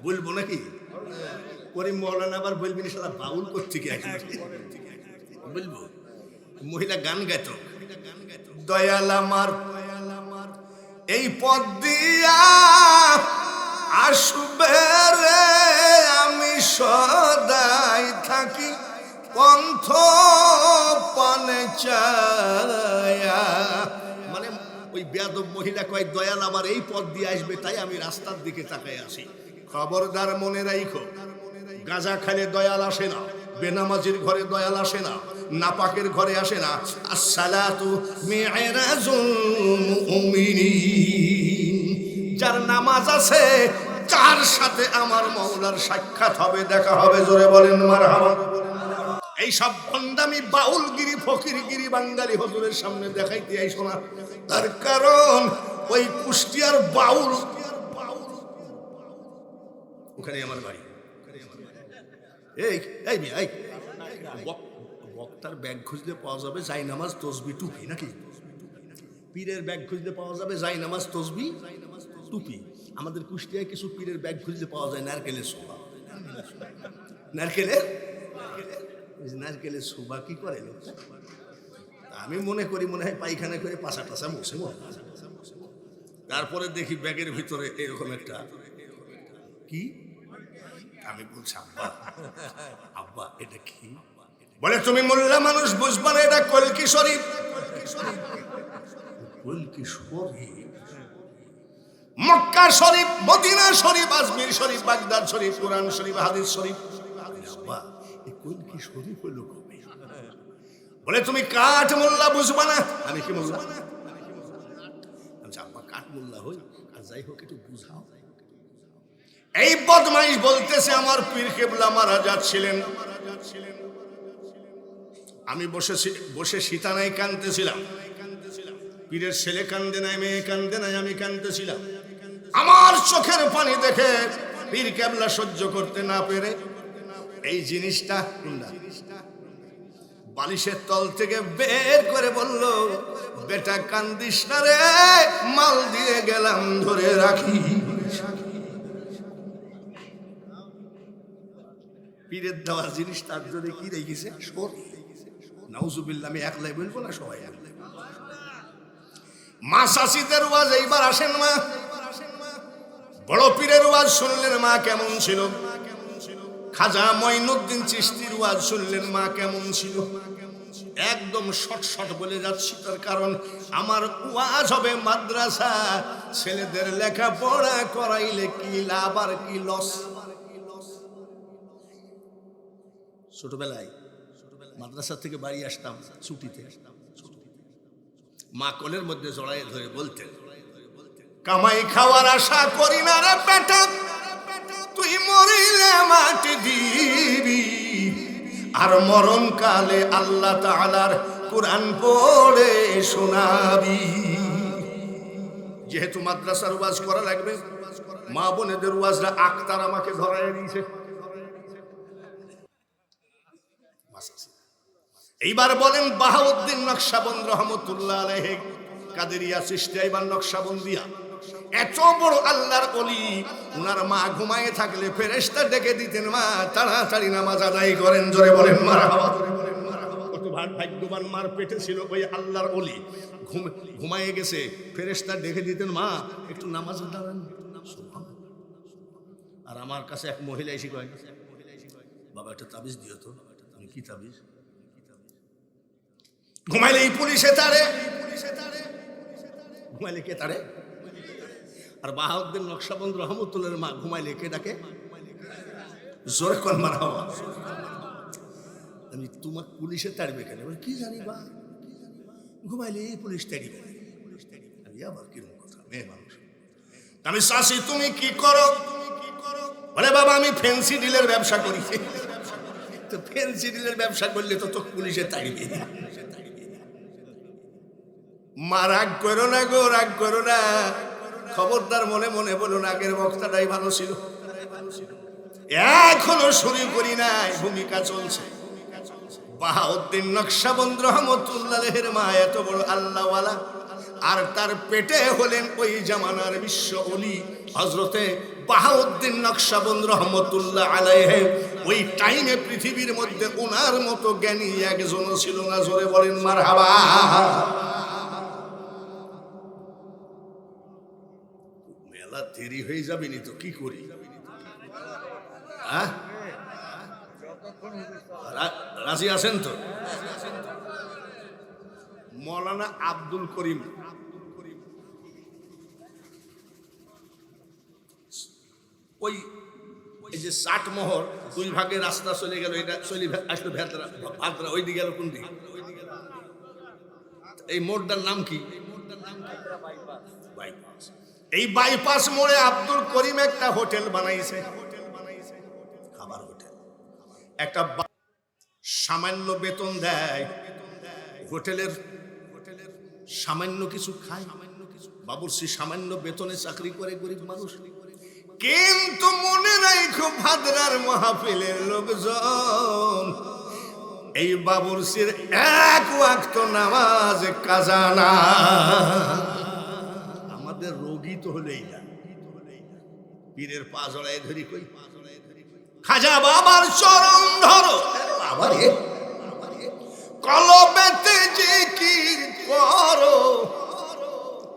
বলবো নাকি? করিম মৌলানা আবার বলবি না সারা বাউল করতে কি বলবো। মহিলা গান গাইতো, দয়াল আমার এই পথ দিয়া আসবে রে, আমি সদাই থাকি পন্থ পানে চায়া। মানে ওই বেয়াদব মহিলা কয়, দয়াল আমার এই পথ দিয়ে আসবে, তাই আমি রাস্তার দিকে তাকায় আসি। খবরদার মনে রাখো, গাঁজা খাইলে দয়াল আসে না, বেনামাজির ঘরে দয়াল আসে না, নাপাকের ঘরে আসে না। আসসালাতু মি'রাজুল মুমিনিন। যার নামাজ আছে তার সাথে আমার মাওলার সাক্ষাৎ হবে, দেখা হবে। জোরে বলেন মারহাবা। এই সব ভণ্ডামি, বাউলগিরি, ফকিরগিরি বাঙালি হুজুরের সামনে দেখাইতে আইসো না। তার কারণ ওই কুষ্টিয়ার বাউল, ওখানে আমার বাড়ি। এই বক্তার ব্যাগ খুঁজলে পাওয়া যাবে জায়নামাজ, তসবি, টুপি, নাকি? পীরের ব্যাগ খুঁজলে পাওয়া যাবে জায়নামাজ, তসবি, টুপি। আমাদের কুষ্টিয়ায় কিছু পীরের ব্যাগ খুঁজলে পাওয়া যায় নারকেলের শোভা। নারকেলের শোভা কি করে? আমি মনে করি মনে হয় পায়খানা করে পাশা টাশা বসে। তারপরে দেখি ব্যাগের ভিতরে এরকম একটা কি। আমি বলছি, আব্বা এটা কি? বলে তুমি মোল্লা মানুষ বুঝবা না, এটা কলকি শরীফ। কলকি শরীফ, মক্কা শরীফ, মদিনা শরীফ, আজমির শরীফ, বাগদাদ শরীফ, কোরআন শরীফ, হাদিস শরীফ। আব্বা এই কলকি শরীফ হলো কবে? বলে তুমি কাঠ মোল্লা বুঝবা না। আমি কি মোল্লা? আব্বা কাঠ মোল্লা হই, আর যাই হোক একটু বুঝাও। এই বদমাইশ বলতেছে আমার পীর কেবলা মারা যাচ্ছিলেন, আমি বসে সীতানায় কাঁদতেছিলাম। পীরের ছেলে কান্দে নাই, মেয়ে কান্দে নাই, আমি কান্দতেছিলাম। আমার চোখের পানি দেখে পীর কেবলা সহ্য করতে না পেরে এই জিনিসটা বালিশের তল থেকে বের করে বলল, বেটা কান্দিস না রে, মাল দিয়ে গেলাম ধরে রাখি। পীরের দেওয়া জিনিস তার জন্য কি রেখেছে? নাউজুবিল্লাহ। আমি একলাই বলবো না, সবাই একলাই। মা শাসিদের ওয়াজ এইবার আসেন মা। বড় পীরের ওয়াজ শুনলেন, মা কেমন ছিল? খাজা মঈনুদ্দিন চিশতির ওয়াজ শুনলেন, মা কেমন ছিল? একদম শর্ট শর্ট বলে যাচ্ছি, তার কারণ আমার ওয়াজ হবে মাদ্রাসা। ছেলেদের লেখাপড়া করাইলে কি লাভ আর কি লস? ছোটবেলায় মাদ্রাসা থেকে বাড়ি আসতাম ছুটিতে, মা কোলের মধ্যে জড়াই ধরে বলতেন, কামাই খাওয়ার আশা করি না রে বেটা, তুই মরিলে মাটি দিবি, আর মরণ কালে আল্লাহ তাআলার কোরআন পড়ে শোনাবি। যেহেতু মাদ্রাসার ওয়াজ করা লাগবে, মা বোনেদের ওয়াজটা আক্তার আমাকে ধরায় দিয়েছে। এইবার বলেন, বাহাউদ্দিন নকশবন্দ রহমতুল্লাহ আলাইহি কাদেরিয়া চিশতিয়া এবার নকশবন্দিয়া, এত বড় আল্লাহর ওলি, উনার মা ঘুমায়ে থাকলে ফেরেশতা ডেকে দিতেন, মা তাড়াতাড়ি নামাজ আদায় করেন। জোরে বলেন মারহাবা। কত ভাগ্যবান মার পেটে ছিল ওই আল্লাহর ওলি, ঘুমায়ে গেছে, ফেরেশতা ডেকে দিতেন, মা একটু নামাজে দাঁড়ান। আর আমার কাছে এক মহিলা এসে কয়, বাবা একটা তাবিজ দিও তো। আমি কি তাবিজ? ঘুমাইলে এই পুলিশে তারে, ঘুমাইলে কে তারে? আর বাহাউদ্দিন নকশবন্দ রহমতুল্লাহর মা ঘুমাইলে কে ডাকে? জোরে কোন মারহাবা। আমি তোমার পুলিশে তাড়বে কেন? কি জানি বা, ঘুমাইলে এই পুলিশ তাড়িবে। আমি আবার কিরকম কথা, মেয়ে মানুষ। আমি শাসি, তুমি কি করো? বলে, বাবা আমি ফ্যান্সি ডিলের ব্যবসা করি। তো ফ্যান্সি ডিলের ব্যবসা করলে তো তো পুলিশে তাড়িবে। মা রাগ করো না গো, রাগ করো না, খবরদার মনে মনে বলুন আগের বক্তাটাই ভালো ছিল। এখনো শুরু করি নাই, ভূমিকা চলছে। বাহাউদ্দিন নকশবন্দ রহমতুল্লাহের মা এত বড় আল্লাহওয়ালা, আর তার পেটে হলেন ওই জামানার বিশ্ব ওলি হযরতে বাহাউদ্দিন নকশবন্দ রহমতুল্লাহ আলাইহি। ওই টাইমে পৃথিবীর মধ্যে ওনার মতো জ্ঞানী একজনও ছিল না। জোরে বলেন মারহাবা। মেলা দেরি হয়ে যাবে নি তো কি করি? রাজি আছেন তো? মৌলানা আব্দুল করিম, ওই এই যে 60 মোহর দুই ভাগে রাস্তা চলে গেল, এটা চলে আসলো ভাদ্রা, ওই দিকে গেল কোন দিকে? এই মোড়টার নাম কি? বাইপাস। এই বাইপাস মোড়ে আব্দুল করিম একটা হোটেল বানাইছে, খাবার হোটেল। একটা সামান্য বেতন দেয়, হোটেলের সামান্য কিছু খায়, বাবুর্চি সামান্য বেতনে চাকরি করে গরিব মানুষ। কিন্তু মনে নাই খুব ভাদ্রার মাহফিলের লোকজন এই বাবুর্চির এক ওয়াক্ত নামাজ কাজা না। আমাদের রোগী তো হলেই না, পীরের পা জড়ায় ধরি কই, খাজা বাবার চরণ ধরো, বাবারে কলবেতে জিকির করো।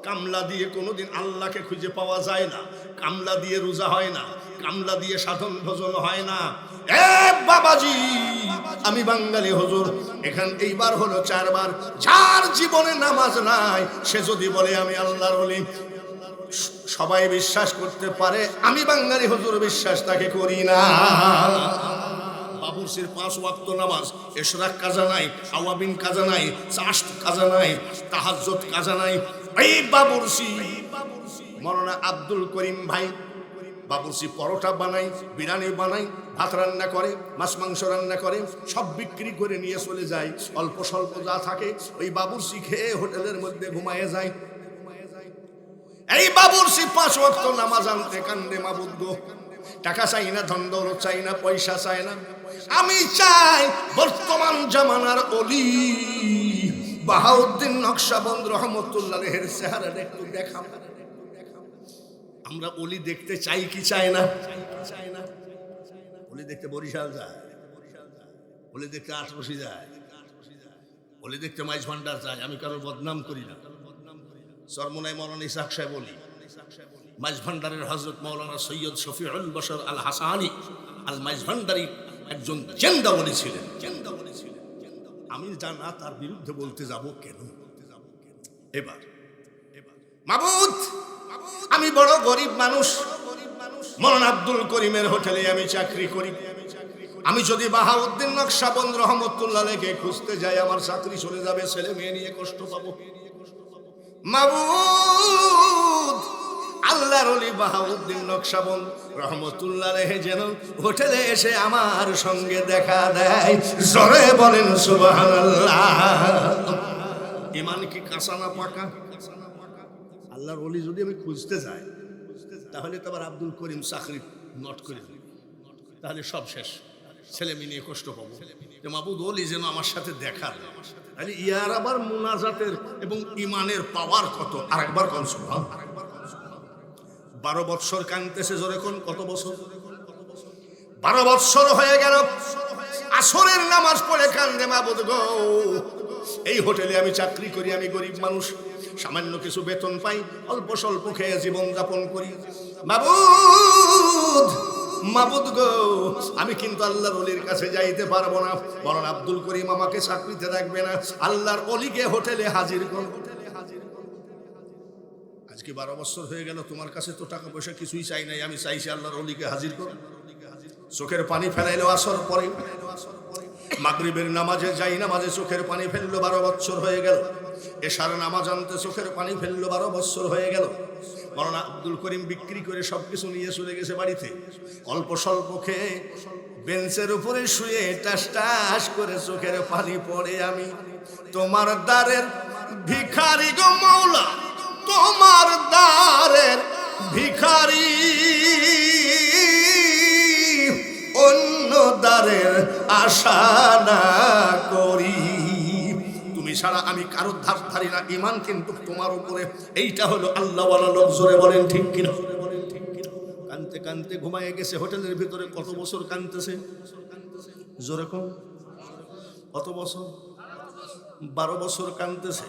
কামলা দিয়ে কোনোদিন আল্লাহকে খুঁজে পাওয়া যায় না, কামলা দিয়ে রোজা হয় না, কামলা দিয়ে সাধন ভজন হয় না। এ বাবাজি, আমি বাঙালি হুজুর, এখান এইবার হলো 4 বার। যার জীবনে নামাজ নাই সে যদি বলে আমি আল্লাহর ওলি, সবাই বিশ্বাস করতে পারে, আমি বাঙালি হুজুর বিশ্বাস তাকে করি না। বাবুর্চির 5 ওয়াক্ত নামাজ, ইশরাক কাজা নাই, আওয়াবিন কাজা নাই, চাশত কাজা নাই, তাহাজ্জুদ কাজা নাই। এই বাবুর্চি মৌলানা আব্দুল করিম ভাই বাবুর্চি পরোটা বানাই, বিরিয়ানি বানাই, ভাত রান্না করে, মাছ মাংস রান্না করে, সব বিক্রি করে নিয়ে চলে যায়। অল্প স্বল্প যা থাকে ওই বাবুর্চি খেয়ে হোটেলের মধ্যে ঘুমায়ে যায়। এই বাবুর্চি 5 ওয়াক্ত নামাজ আনতে কান্দে, মাবুদ গো, টাকা চাই না, ধন দৌলত চাই না, পয়সা চাই না, আমি চাই বর্তমান জামানার ওলি বাহাউদ্দিন নকশবন্দ রহমতুল্লাহ আলাইহির চেহারাটা একটু দেখাম। আমরা ওলি দেখতে চাই কি চাই না? ওলি দেখতে বরিশাল যায়, ওলি দেখতে আটরশি যায়, ওলি দেখতে মাইজ ভান্ডার যায়। আমি কারোর বদনাম করি না। চরমোনাই মৌলানা ইসহাক সাহেব ওলি, মাইজ ভান্ডারের হযরত মাওলানা সৈয়দ শফিউল বশর আল হাসানি আল মাইজ ভান্ডারি একজন জেন্দা ওলি ছিলেন। আমি জানা তার বিরুদ্ধে বলতে যাব কেন? এবার মাবুদ, আমি বড় গরিব মানুষ, মৌলানা আব্দুল করিমের হোটেলে আমি চাকরি করি। আমি যদি বাহাউদ্দিন নকশবন্দ রহমতুল্লাহ আলাইহিকে খুঁজতে যাই, আমার চাকরি চলে যাবে, ছেলে মেয়ে নিয়ে কষ্ট পাবো। মাবুদ, আল্লাহর ওলি বাহাউদ্দিন নকশবন্দ রহমতুল্লাহ আলাইহি যেন হোটেলে এসে আমার সঙ্গে দেখা দেয়। জোরে বলেন সুবহানাল্লাহ। ঈমান কি কাঁচা না পাকা? আল্লাহর ওলি যদি আমি খুঁজতে যাই, তাহলে তো আবার আব্দুল করিম চাকরি নট করে দিই, তাহলে সব শেষ, ছেলে মেয়ে নিয়ে কষ্ট পাবো। যে মাবুদ ওলি যেন আমার সাথে দেখা দেয়, তাহলে ইয়ার আবার মুনাজাতের এবং ঈমানের পাওয়ার কত? আরেকবার কোন সুবহান। 12 বৎসর কাঁদতেছে, জোরে কোন কত বছর? 12 বৎসর হয়ে গেল। আসরের নামাজ পড়ে কান্দে, মাবুদ গো, এই হোটেলে আমি চাকরি করি, আমি গরিব মানুষ, সামান্য কিছু বেতন পাই, অল্প স্বল্প খেয়ে জীবন যাপন করি। মাবুদ, মাবুদ গো, আমি কিন্তু আল্লাহর ওলির কাছে যাইতে পারবো না। বলেন আব্দুল করিম আমাকে চাকরিতে রাখবে না, আল্লাহর ওলিকে হোটেলে হাজির কর। আজকে 12 বছর হয়ে গেল, তোমার কাছে তো টাকা পয়সা কিছুই চাই নাই, আমি চাইছি আল্লাহর ওলিকে হাজির কর। চোখের পানি ফেলাইলো আসর পরে, মাগরিবের নামাজে যাই, নামাজে চোখের পানি ফেললো, 12 বছর হয়ে গেল। এশার নামাজ আনতে চোখের পানি ফেললো, 12 বছর হয়ে গেল। মৌলানা আব্দুল করিম বিক্রি করে সবকিছু নিয়ে চলে গেছে বাড়িতে। অল্প স্বল্প খেয়ে বেঞ্চের উপরে শুয়ে টাস টাস করে চোখের পানি পড়ে, আমি তোমার দ্বারের ভিখারি গো মাওলা, তোমার দ্বারের ভিখারি, অন্য দ্বারের আশা না করি, তুমি ছাড়া আমি কারোর ধার ধারি না, ঈমান কিন্তু তোমার উপরে। এইটা হলো আল্লাহওয়ালা লোক, জোরে বলেন ঠিক কিনা? কানতে কানতে ঘুমায় গেছে হোটেলের ভিতরে। কত বছর কানতেছে? জোরে কোন কত বছর? 12 বছর কানতেছে।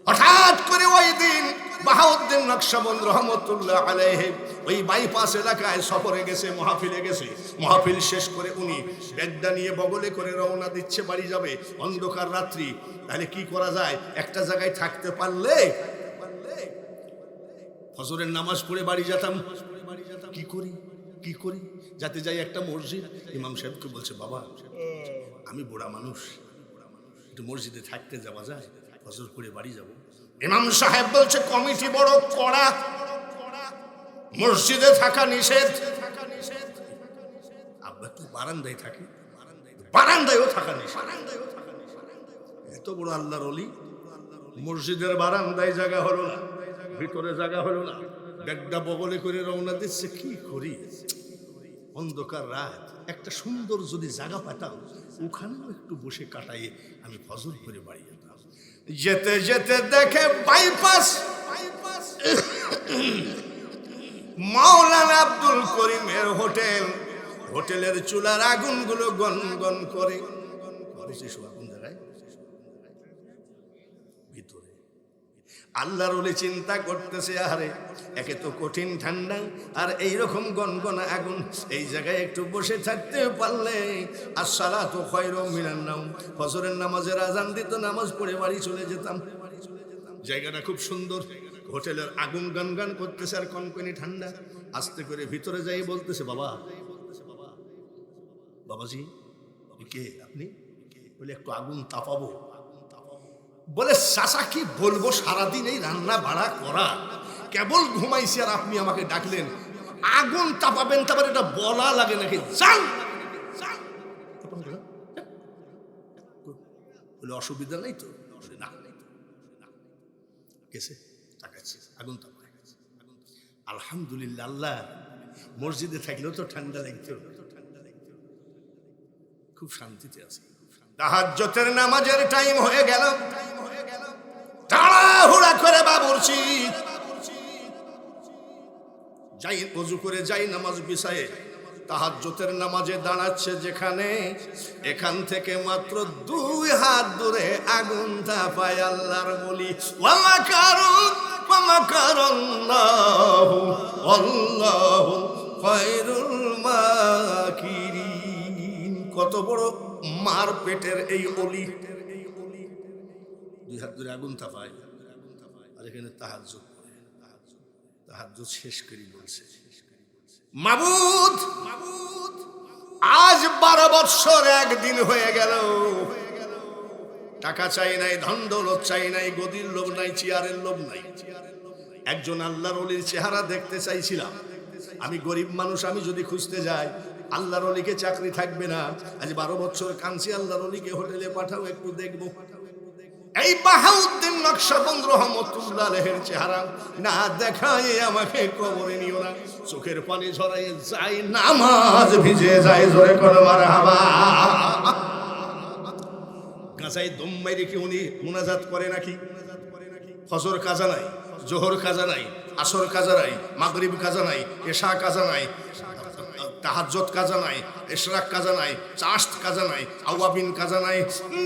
হঠাৎ করে ওই দিন বাহাউদ্দিন নকশবন্দ রহমতুল্লাহ আলাইহি ওই বাইপাস এলাকায় সফরে গেছে, মাহফিলে গেছে। মাহফিল শেষ করে উনি ব্যাগটা নিয়ে বগলে করে রওনা দিচ্ছে, বাড়ি যাবে। অন্ধকার রাত্রি, তাহলে কি করা যায়? একটা জায়গায় থাকতে পারলে ফজরের নামাজ পড়ে বাড়ি যেতাম। কি করি কি করি? যাতে যাই একটা মসজিদ। ইমাম সাহেবকে বলছে, বাবা আমি বুড়া মানুষ, একটু মসজিদে থাকতে যাওয়া যায়, ফজর করে বাড়ি যাব। ইমাম সাহেব বলছে, কমিটি বড় কড়া, মসজিদে থাকা নিষেধ। আব্বা তো বারান্দায় থাকে, বারান্দায়ও থাকা নিষেধ। এত বড় আল্লাহর ওলি, মসজিদের বারান্দায় জায়গা হলো না, ভিতরে জায়গা হলো না, ব্যাগটা বগলে করে রওনা দিচ্ছে। কি করি? অন্ধকার রাত, একটা সুন্দর যদি জায়গা পেতাম, ওখানেও একটু বসে কাটাইয়ে আমি ফজর করে বাড়ি যেতাম। যেতে যেতে দেখে বাইপাস, মাওলানা আব্দুল করিমের হোটেল। হোটেলের চুলার আগুনগুলো গন গন করে। কোন জায়গায়? ভিতরে। আল্লাহর ওলি চিন্তা করতেছে, আরে একে তো কঠিন ঠান্ডা, আর এইরকম গনগনা আগুন, এই জায়গায় একটু বসে থাকতে পারলে। আসসালাতু খায়রুম মিনান নাওম, ফজরের নামাজের আজান দিত, নামাজ পড়ে বাড়ি চলে যেতাম। জায়গাটা খুব সুন্দর, হোটেলের আগুন গান গান করতেছে আর কনকনি ঠান্ডা। আস্তে করে ভিতরে যাই বলতেছে, বাবা বাবাজি কে আপনি? বলে একটু আগুন তাপাবো। বলে চাচা কি বলবো, সারাদিন এই রান্না বাড়া করা, কেবল ঘুমাইছি আর আপনি আমাকে ডাকলেন। আগুন তাপাবেন, তারপর এটা বলা লাগে নাকি যান বলে অসুবিধা নেই তো না গেছে তাকাচ্ছে আগুন তাপায়। আলহামদুলিল্লাহ, আল্লাহ মসজিদে থাকলেও তো ঠান্ডা লাগতো, খুব শান্তিতে আছে। তাহাজ্জুদের নামাজের টাইম হয়ে গেল, তাড়াহুড়া করে বাবুর্চি যাই ওযু করে যাই নামাজ বিছায়ে তাহাজ্জুদের নামাজে দাঁড়াচ্ছে যেখানে, এখান থেকে মাত্র 2 হাত দূরে আগুন তাপায় আল্লাহর বলি। ওয়া মাকারাল্লাহু আল্লাহু খায়রুল মাকিরিন। কত বড় মার পেটের এই অলি, 2 হাত দূরে আগুন তাপায় আর এখানে তাহাজ্জুদ শেষ করি বলছে, মাবুদ আজ 12 বছর 1 দিন হয়ে গেল, টাকা চাই নাই, ধন দৌলত চাই নাই, গদির লোভ নাই, চেয়ারের লোভ নাই, একজন আল্লাহর ওলির চেহারা দেখতে চাইছিলাম। আমি গরিব মানুষ, আমি যদি খুঁজতে যাই আল্লাহর ওলিকে চাকরি থাকবে না। আজ 12 বছর কাঁদছি, আল্লাহর ওলিকে হোটেলে পাঠাও একটু দেখবো। এই বাহাউদ্দিন নকশবন্দ রহমতুল্লাহ আলাইহির চেহারা না দেখায় আমাকে কবরে নিও না। চোখের পানি ঝরাই যায়, নামাজ ভিজে যায়, জোরে করে মারহাবা। গাছায় দম মাইরে কি উনি মুনাজাত করে নাকি? ফজর কাজা নাই, জোহর কাজা নাই, আসর কাজা নাই, মাগরিব কাজা নাই, এশা কাজা নাই, তাহাজ্জুদ কাজা নাই, ইশরাক কাজা নাই, চাশত কাজা নাই, আওয়াবিন কাজা নাই।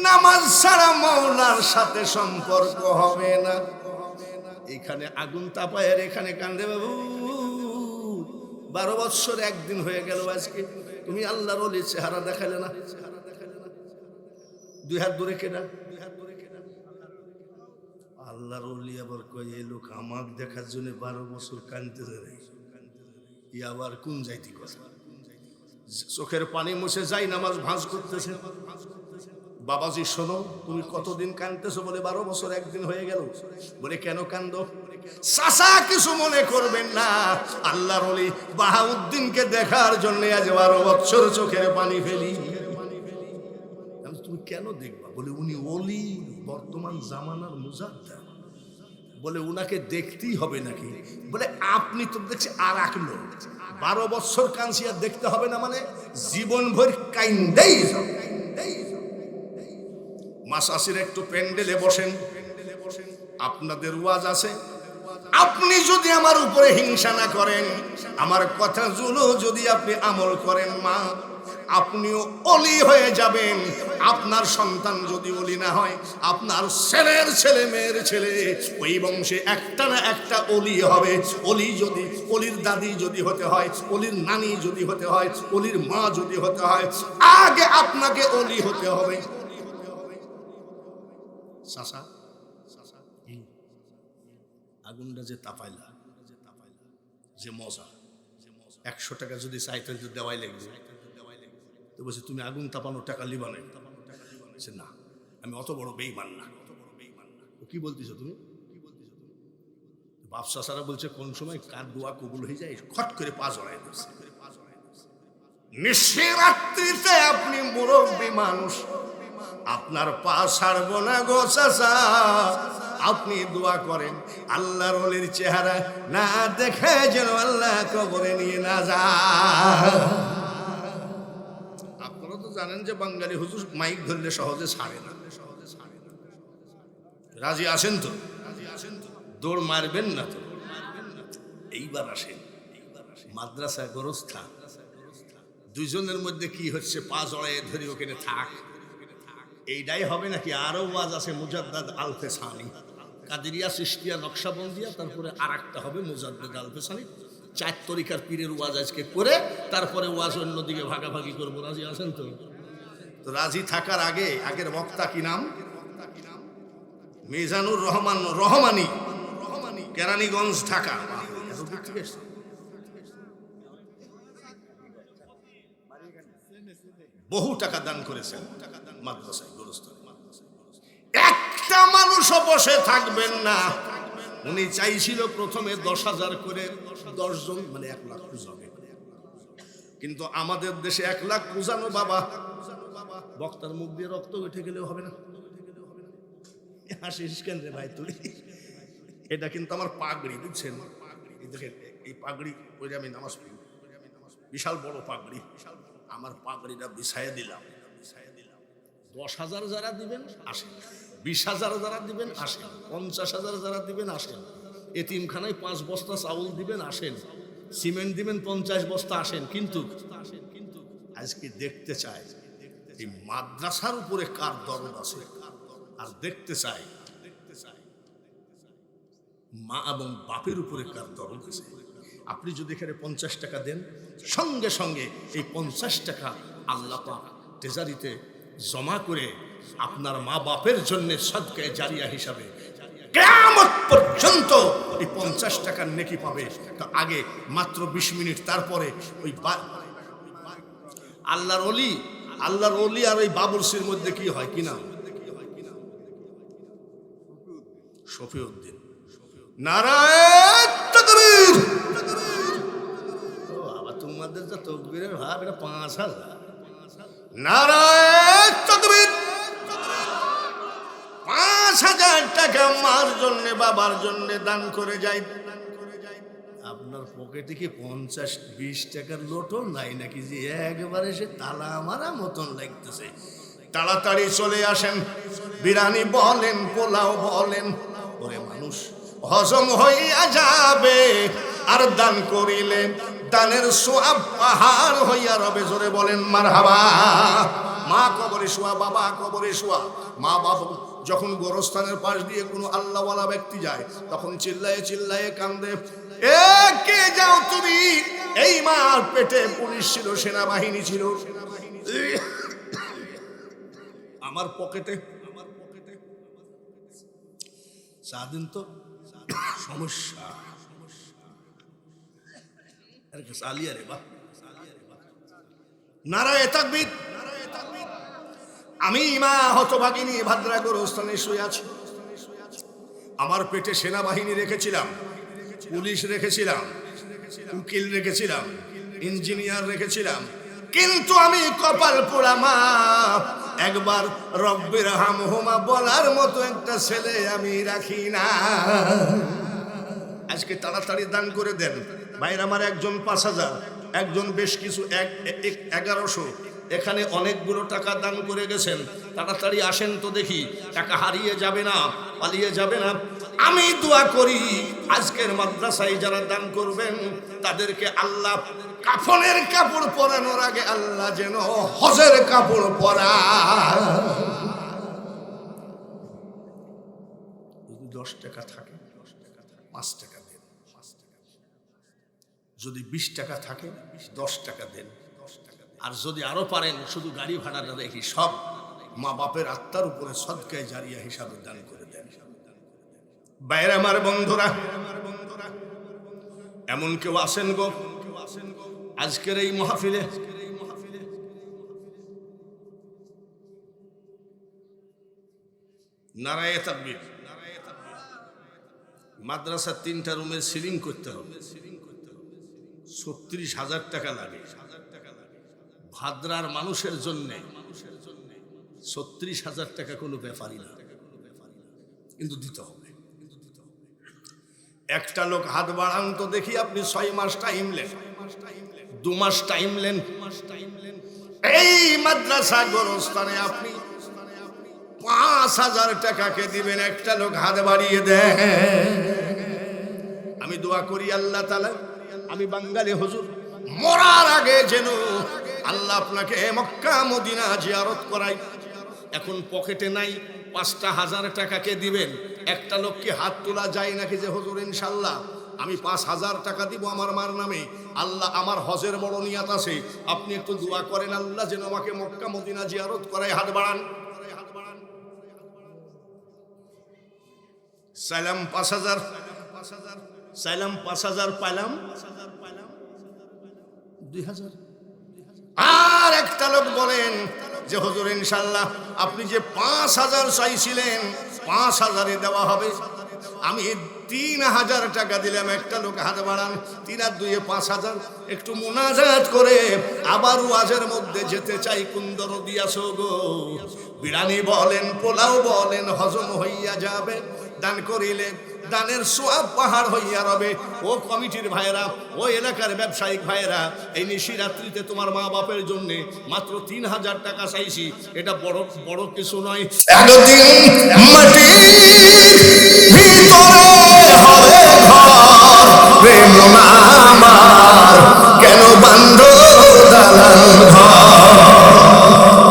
নামাজ ছাড়া মাওলার সাথে সম্পর্ক হবে না। এখানে আগুন তাপায় আর এখানে কান্দে, বাবু 12 বছর 1 দিন হয়ে গেল আজকে, তুমি আল্লাহর ওলির চেহারা দেখালে না। 2 হাত দূরে কেনা আল্লাহর ওলি আবার কয় এই লোক আমাক দেখার জন্য 12 বছর কাঁদতেছে রে, ই আবার কোন যাইতি কথা। চোখের পানি মুছে যাই নামাজ ভাঁজ করতেছে। বাবাজি শোনো, তুমি কতদিন কাঁদতেছো? বলে 12 বছর 1 দিন হয়ে গেল। বলে কেন কান্দো? চাচা কিছু মনে করবেন না, আল্লাহর ওলি বাহাউদ্দিনকে দেখার জন্য আজ 12 বছর চোখের পানি ফেলি। তুমি কেন দেখবা? বলে উনি ওলি, বর্তমান জামানার মুজাদ্দিদ। বলে উনাকে দেখতেই হবে নাকি? বলে আপনি তো দেখছি আর এক লোক, 12 বছর কাঁদছি আর দেখতে হবে না মানে? জীবন ভর কাইন্দেই যাও। মাসাসির একটু প্যান্ডেলে বসেন, আপনাদের ওয়াজ আছে, আপনি যদি আমার উপরে হিংসা না করেন, আমার কথাগুলো যদি আপনি আমল করেন, মা আপনিও ওলি হয়ে যাবেন। আপনার সন্তান যদি ওলি না হয়, আপনার ছেলের ছেলে, মেয়ের ছেলে, ওই বংশে একটা না একটা ওলি হবে। ওলি যদি, ওলির দাদি যদি হতে হয়, ওলির নানি যদি হতে হয়, ওলির মা যদি হতে হয়, আগে আপনাকে ওলি হতে হবে। চাচা আগুনটা যে তাপাইলা, যে মজা, 100 টাকা যদি চাইতে দেওয়াই লাগবে। তো বলছে তুমি আগুন তাপানোর টাকা লিবা না। না, আমি অত বড় বেঈমান না। কি বলতেছো তুমি? বাপ চাচারা বলছে কোন সময় কার দোয়া কবুল হয়ে যায়, খট করে পা জড়ায় দিচ্ছে। নিশিরাত্রিতে আপনি মুরব্বী মানুষ, আপনার পা ছাড়বো না গো চাচা। আপনি দোয়া করেন আল্লাহর ওলির চেহারা না দেখে যেন আল্লাহ কবরে নিয়ে না যায়। আপনারা তো জানেন যে বাঙালি হুজুর মাইক ধরলে সহজে ছাড়ে না। রাজি আছেন তো? দৌড় মারবেন না তো? এইবার আসেন, মাদ্রাসা গোরস্থান, দুইজনের মধ্যে কি হচ্ছে? পা জড়ায় ধরে ওখানে থাক, এইটাই হবে নাকি? আরো ওয়াজ আছে মুজাদ্দাদ আলফে সানি, কাদেরিয়া, চিশতিয়া, নকশবন্দিয়া, তারপরে আর একটা হবে মুজাদ্দাদ আলফে সানি। 4 তরিকার পীরের ওয়াজ আজকে করে তারপরে ওয়াজ অন্যদিকে ভাগাভাগি করবো। রাজি আছেন তো? তো রাজি থাকার আগে আগের বক্তা কি নাম? মিজানুর রহমান রহমানি, কেরানীগঞ্জ, ঢাকা। বহু টাকা দান করেছেন মাদ্রাসায়, গোরস্থানে। একটা মানুষও বসে থাকবেন না, উনি চাইছিল প্রথমে 10,000 করে 10 জন, মানে 1 লাখ পূজাবে। কিন্তু আমাদের দেশে 1 লাখ পূজানো বাবা, বক্তার মুখ দিয়ে রক্ত উঠে গেলেও হবে না। হাসিস কেন রে ভাই তুই? এটা কিন্তু আমার পাগড়ি, বুঝছেন? দেখেন এই পাগড়ি পরে আমি নামাজ পড়ি, বিশাল বড় পাগড়ি। আমার পাগড়িটা বিছাইয়ে দিলাম। 10,000 যারা দিবেন আসেন, 20,000 যারা দিবেন আসেন, 50,000 যারা দিবেন আসেন, এতিমখানায় 5 বস্তা চাউল দিবেন আসেন, সিমেন্ট দিবেন 50 বস্তা আসেন। কিন্তু আজকে দেখতে চাই এই মাদ্রাসার উপরে কার দরদ আছে, আর দেখতে চাই মা এবং বাপের উপরে কার দরদ আছে। আপনি যদি এখানে 50 টাকা দেন, সঙ্গে সঙ্গে এই 50 টাকা আল্লাহ পাক ট্রেজারিতে জমা করে আপনার মা বাপের জন্য সদকায়ে জারিয়া হিসাবে কিয়ামত পর্যন্ত এই 50 টাকার নেকি পাবে। তো আগে মাত্র 20 মিনিট, তারপরে ওই আল্লাহর ওলি আর ওই বাবুরসির মধ্যে কি হয়, কি নাম? শফিউদ্দিন। নারায়ে তাকবীর। ও বাবা, তোমাদের যা তাকবীরের ভাব, এটা 5,000। নারায়ে তাকবীর। 5,000 টাকা মার জন্য বাবার জন্য দান করে যাই। আপনার পকেটে কি 50-20 টাকার লোটও নাই নাকি যে একবারে সে তালা মারা মতন লাগতেছে? তাড়াতাড়ি চলে আসেন, বিরিয়ানি বলেন, পোলাও বলেন, ওরে মানুষ হজম হইয়া যাবে। আর দান করিলে দানের সওয়াব পাহাড় হইয়া রবে। জোরে বলেন মারহাবা। মা কবরে শোয়া, বাবা কবরে শোয়া। মা বাবা যখন গোরস্থানের পাশ দিয়ে কোনো আল্লাহওয়ালা ব্যক্তি যায়, তখন চিল্লায়ে চিল্লায়ে কান্দে, এ কে যাও তুমি? এই মার পেটে পুলিশ ছিল, সেনাবাহিনী ছিল। আমার পকেটে স্বাধীন তো সমস্যা। নারায়ে তাকবীর। আমি মা হতভাগিনী ভাদ্রা গোরস্থানে শুয়ে আছি। আমার পেটে সেনাবাহিনী রেখেছিলাম, পুলিশ রেখেছিলাম, উকিল রেখেছিলাম, ইঞ্জিনিয়ার রেখেছিলাম, কিন্তু আমি কপাল পোড়া মা, একবার রব্বির হামহুমা বলার মতো একটা ছেলে আমি রাখি না। আজকে তাড়াতাড়ি দান করে দেন ভাইরা আমার। একজন 5,000, একজন বেশ কিছু 1100, এখানে অনেকগুলো টাকা দান করে গেছেন। তাড়াতাড়ি আসেন তো দেখি, টাকা হারিয়ে যাবে না, পালিয়ে যাবে না। আমি দোয়া করি আজকের মাদ্রাসায় যারা দান করবেন তাদেরকে আল্লাহ কাফনের কাপড় পরানোর আগে আল্লাহ যেন হজের কাপড় পরা। 10 টাকা থাকে, 5 টাকা দেন। যদি 20 টাকা থাকে 10 টাকা দেন। আর যদি আরো পারেন শুধু গাড়ি ভাড়াটা রেখে সব মা বাপের আত্মার উপরে সদকায়ে জারিয়া হিসাবে দান করে দেন। বাইরে আমার বন্ধুরা, এমন কেউ আসেন গো আজকের এই মাহফিলে নারায়ে তাকবীর। মাদ্রাসার 3টা রুমের সিলিং করতে হবে, 36,000 টাকা লাগে। ভাদ্রার মানুষের জন্য 36,000 টাকা কোনো ব্যাপারই না, কিন্তু দিতে হবে। একটা লোক হাত বাড়ান তো দেখি, আপনি 6 মাস টাইম নেন, 2 মাস টাইম নেন, এই মাদ্রাসা গোরস্থানে আপনি 5,000 টাকাকে দিবেন। একটা লোক হাত বাড়িয়ে দেন। আমি দোয়া করি আল্লাহ তাআলা, আমি বাঙালি হুজুর, মরার আগে যেন আল্লাহ আপনাকে মক্কা মদিনা জিয়ারত করাই। এখন পকেটে নাই, 5,000 টাকাকে দিবেন। একটা লোককে হাত তোলা যায় নাকি যে হুজুর ইনশাল্লাহ আমি 5,000 টাকা দিব আমার মার নামে, আল্লাহ আমার হজের বড় নিয়াত আছে, আপনি একটু দোয়া করেন আল্লাহ যেন আমাকে মক্কা মদিনা জিয়ারত করায়। হাত বাড়ান। সালাম 5,000, সালাম 5,000 পাইলাম 2,000। আর একটা লোক বলেন যে হুজুর ইনশাল্লাহ আপনি যে 5,000 চাইছিলেন 5,000-এ দেওয়া হবে। আমি 3000 টাকা দিলাম। একটা লোক হাত বাড়ান, 3 আর 2 5000। একটু মুনাজাত করে আবার ওয়াজের মধ্যে যেতে চাই। কুন্দর দিয়াছো গো, বিরানি বলেন পোলাও বলেন হজম হইয়া যাবে। দান করিলে দানের সোয়াব পাহাড় হইয়া রবে। ও কমিটির ভাইরা, ও এলাকার ব্যবসায়িক ভাইরা, এই নিশিরাত্রিতে তোমার মা বাপের জন্য মাত্র 3000 টাকা চাইছি। এটা বড় বড় কিছু নয়। একদিন মাটির ভিতরে হবে ঘর, প্রেম না